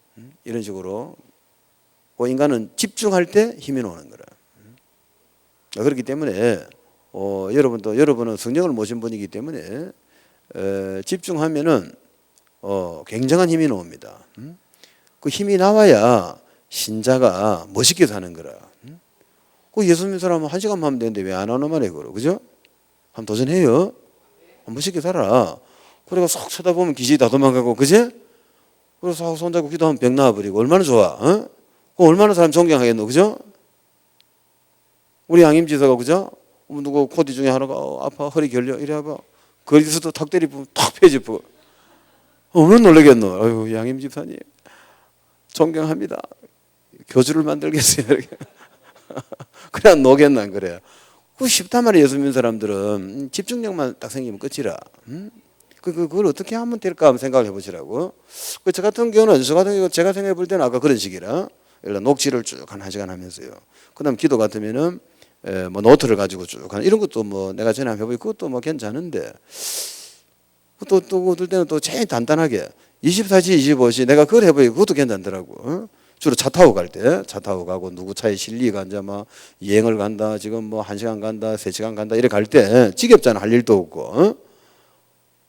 이런 식으로 그 인간은 집중할 때 힘이 나오는 거라. 그렇기 때문에 여러분은 성령을 모신 분이기 때문에 집중하면은 굉장한 힘이 나옵니다. 그 힘이 나와야 신자가 멋있게 사는 거라. 그 예수 믿는 사람은 1시간만 하면 되는데 왜 안 하는 말이에요, 그죠? 한번 도전해요. 멋있게 살아. 그리고 쏙 쳐다보면 귀신이 다 도망가고, 그지? 그래서 손잡고 기도하면 병 나와버리고 얼마나 좋아. 그 얼마나 사람 존경하겠노, 그죠? 우리 양임지사가 그죠? 누구 코디 중에 하나가 아파 허리 결려 이래 봐봐. 거기서도 탁 때리면 탁 펴집고. 얼마나 놀라겠노. 아유 양임 집사님 존경합니다. 교주를 만들겠어요. 이렇게. 그래 안 노겠나 안 그래. 그 쉽단 말이에요. 예수 믿는 사람들은 집중력만 딱 생기면 끝이라. 그걸 어떻게 하면 될까 한번 생각을 해보시라고. 저 같은 경우는 제가 생각해 볼 때는 아까 그런 식이라. 일단 녹취를 쭉 한 1시간 하면서요. 그다음 기도 같으면은 뭐 노트를 가지고 쭉 하는 이런 것도 뭐 내가 전에 한번 해보고 그것도 뭐 괜찮은데 또 어떨 때는 또 제일 단단하게 24시 25시 내가 그걸 해보니까 그것도 괜찮더라고. 주로 차 타고 갈 때 차 타고 가고 누구 차에 실리가 이제 막 여행을 간다 지금 뭐 1시간 간다 3시간 간다 이렇게 갈 때 지겹잖아. 할 일도 없고.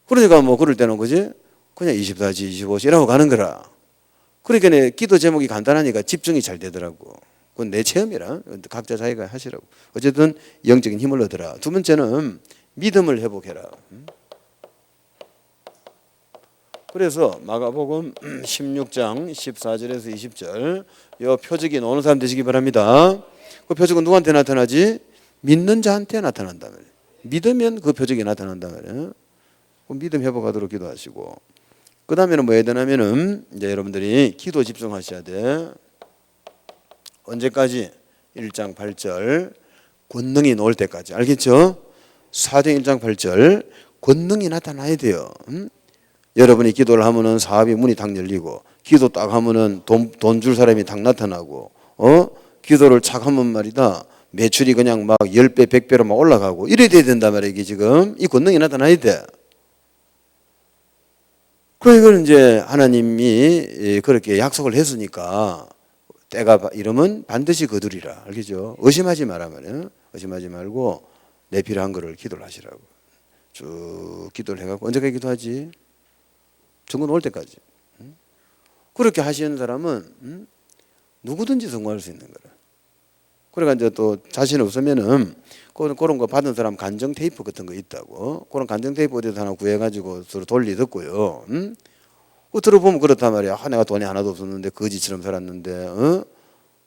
그러니까 뭐 그럴 때는 그지 그냥 24시 25시라고 가는 거라. 그러니까 내 기도 제목이 간단하니까 집중이 잘 되더라고. 그건 내 체험이라 각자 자기가 하시라고. 어쨌든 영적인 힘을 얻으라. 두 번째는 믿음을 회복해라. 그래서 마가복음 16장 14절에서 20절 이 표적이 나오는 사람 되시기 바랍니다. 그 표적은 누구한테 나타나지? 믿는 자한테 나타난다 말이에요. 믿으면 그 표적이 나타난다 말이에요. 그 믿음 회복하도록 기도하시고 그 다음에는 뭐 해야 되냐면은 이제 여러분들이 기도 집중하셔야 돼. 언제까지? 1장 8절 권능이 나올 때까지. 알겠죠? 사도행 1장 8절 권능이 나타나야 돼요. 여러분이 기도를 하면은 사업이 문이 탁 열리고 기도 딱 하면은 돈 줄 사람이 탁 나타나고 기도를 착 하면 말이다 매출이 그냥 막 10배 100배로 막 올라가고 이래 돼야 된단 말이야. 이게 지금 이 권능이 나타나야 돼. 그러니까 이걸 이제 하나님이 그렇게 약속을 했으니까 때가 이러면 반드시 거두리라. 알겠죠? 의심하지 말아면 의심하지 말고 내 필요한 거를 기도를 하시라고. 쭉 기도를 해갖고 언제까지 기도하지? 증거 올 때까지. 그렇게 하시는 사람은 누구든지 성공할 수 있는 거라. 그러니까 이제 또 자신 없으면은 그런 거 받은 사람 간정 테이프 같은 거 있다고. 그런 간정 테이프 어디서 하나 구해가지고 서로 돌리 듣고요. 그 들어보면 그렇단 말이야. 내가 돈이 하나도 없었는데 거지처럼 살았는데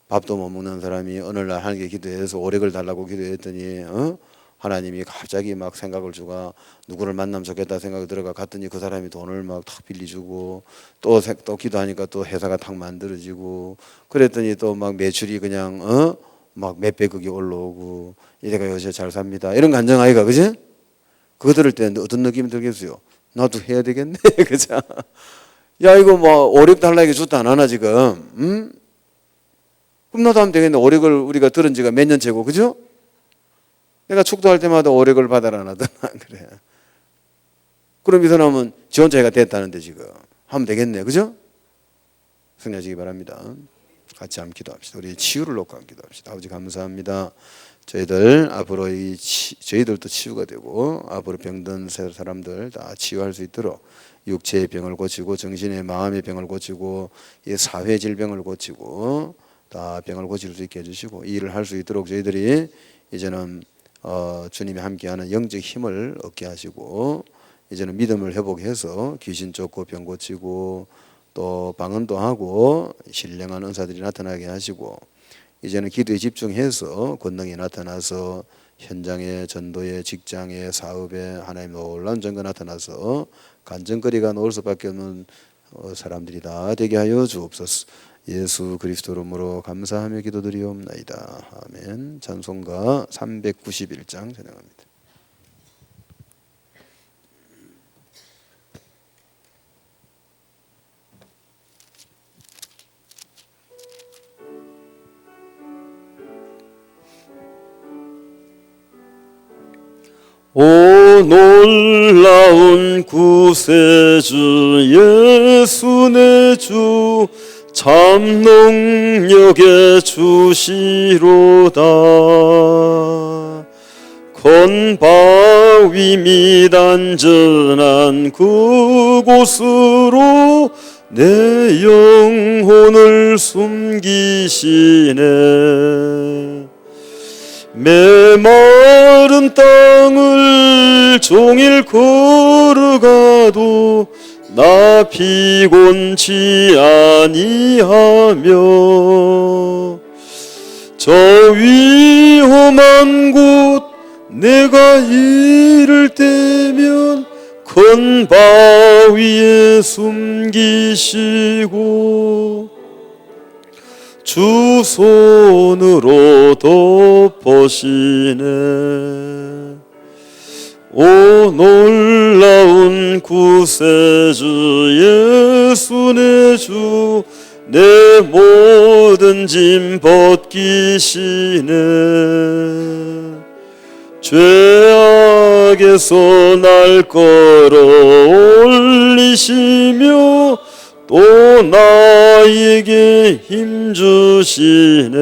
밥도 못 먹는 사람이 어느 날 하나님께 기도해서 오력을 달라고 기도했더니 하나님이 갑자기 막 생각을 주가 누구를 만나면 좋겠다 생각이 들어가 갔더니 그 사람이 돈을 막 탁 빌려주고 또 기도하니까 또 회사가 탁 만들어지고 그랬더니 또 막 매출이 그냥 막 몇백억이 올라오고 이래가 요새 잘 삽니다. 이런 간정 아이가 그지? 그거 들을 때 어떤 느낌이 들겠어요? 나도 해야 되겠네. 그죠? 야 이거 뭐 오력 달라고 줬다 안 하나 지금? 그럼 나도 하면 되겠네. 오력을 우리가 들은 지가 몇 년째고 그죠? 내가 축도할 때마다 오력을 받아라 안 하더나 그래. 그럼 이 사람은 지 혼자 해가 됐다는데 지금 하면 되겠네. 그죠? 승리하시기 바랍니다. 같이 한번 기도합시다. 우리 치유를 놓고 한번 기도합시다. 아버지 감사합니다. 저희들 앞으로 저희들도 치유가 되고 앞으로 병든 사람들 다 치유할 수 있도록 육체의 병을 고치고 정신의 마음의 병을 고치고 이 사회 질병을 고치고 다 병을 고칠 수 있게 해주시고 이 일을 할 수 있도록 저희들이 이제는 주님이 함께하는 영적 힘을 얻게 하시고 이제는 믿음을 회복해서 귀신 쫓고 병 고치고 또 방언도 하고 신령한 은사들이 나타나게 하시고 이제는 기도에 집중해서 권능이 나타나서 현장에 전도에 직장에 사업에 하나님 놀라운 증거 나타나서 간증거리가 나올 수밖에 없는 사람들이 다 되게 하여 주옵소서. 예수 그리스도 이름으로 감사하며 기도드리옵나이다. 아멘. 찬송가 391장 찬양합니다. 오 놀라운 구세주 예수 내 주 참 능력의 주시로다. 건바위 및 안전한 그곳으로 내 영혼을 숨기시네. 메마른 땅을 종일 걸어가도 나 피곤치 아니하며 저 위험한 곳 내가 이를 때면 큰 바위에 숨기시고 주 손으로 덮으시네. 오 놀라운 구세주 예수 내 주 내 모든 짐 벗기시네. 죄악에서 날 끌어올리시며 또 나에게 힘주시네.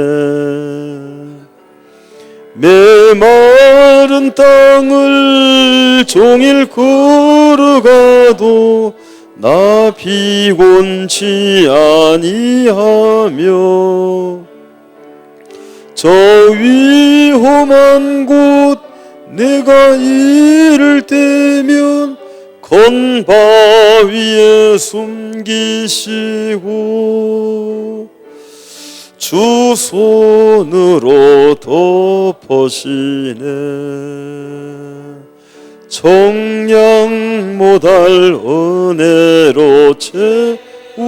메마른 땅을 종일 걸어가도 나 피곤치 아니하며 저 위험한 곳 내가 이를 때면 큰 바위에 숨기시고 주 손으로 덮으시네. 청량 못할 은혜로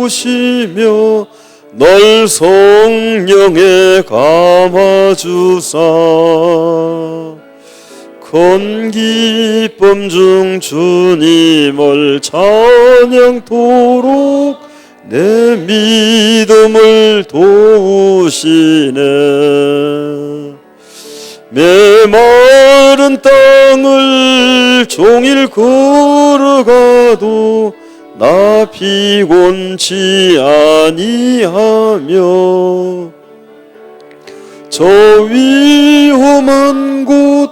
채우시며 널 성령에 감아주사 큰 기쁨 중 주님을 찬양토록 내 믿음을 도우시네. 메마른 땅을 종일 걸어가도 나 피곤치 아니하며 저 위험한 곳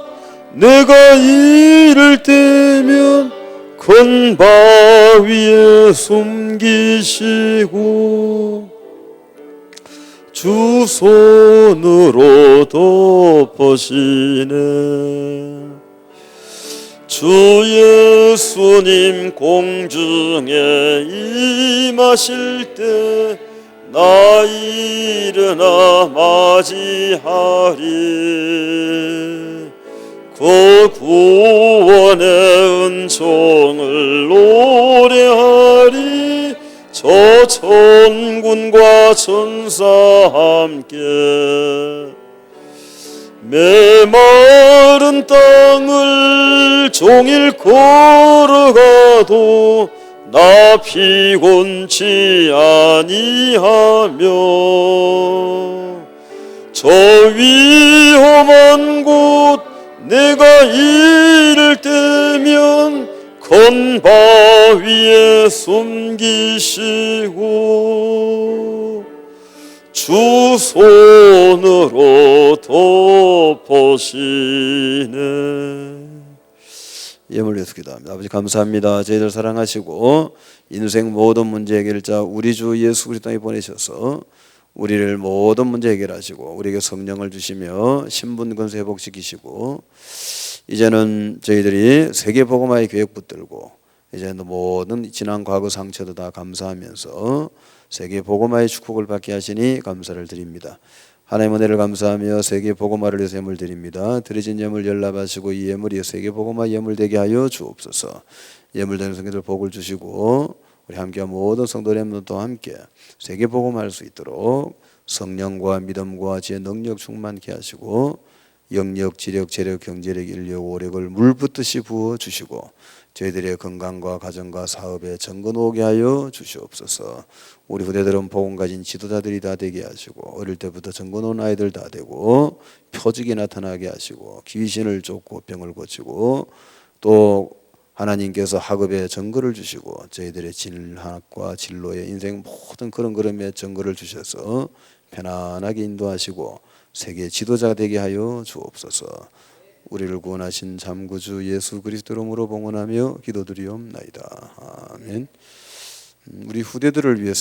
내가 이를 때면 큰 바위에 숨기시고 주 손으로 덮으시네. 주 예수님 공중에 임하실 때 나 일어나 맞이하리. 그 구원의 은총을 노래하리. 저 천군과 천사 함께 메마른 땅을 종일 걸어가도 나 피곤치 아니하며 저 위험한 곳 내가 이를 때면 큰 바위에 숨기시고 주 손으로 덮으시네. 예물 예수 기도합니다. 아버지 감사합니다. 저희들 사랑하시고 인생 모든 문제 해결자 우리 주 예수 그리스도에 보내셔서 우리를 모든 문제 해결하시고 우리에게 성령을 주시며 신분 권세 회복시키시고 이제는 저희들이 세계 복음화의 계획 붙들고 이제는 모든 지난 과거 상처도 다 감사하면서 세계 복음화의 축복을 받게 하시니 감사를 드립니다. 하나님의 은혜를 감사하며 세계 복음화를 위해서 예물 드립니다. 드려진 예물 연락하시고 이 예물이 세계 복음화 예물 되게 하여 주옵소서. 예물 드리는 성도들 복을 주시고 우리 함께 모든 성도님들도 함께 세계 복음화할 수 있도록 성령과 믿음과 지혜 능력 충만케 하시고 영력, 지력, 재력, 경제력, 인력, 오력을 물 붓듯이 부어 주시고 저희들의 건강과 가정과 사업에 정건 오게 하여 주시옵소서. 우리 후대들은 복음 가진 지도자들이 다 되게 하시고 어릴 때부터 정건 온 아이들 다 되고 표적이 나타나게 하시고 귀신을 쫓고 병을 고치고 또 하나님께서 학업에 정거를 주시고 저희들의 진학과 진로의 인생 모든 그런 걸음에 정거를 주셔서 편안하게 인도하시고 세계 지도자가 되게 하여 주옵소서. 우리를 구원하신 참구주 예수 그리스도로 물어 봉헌하며 기도드리옵나이다. 아멘. 우리 후대들을 위해서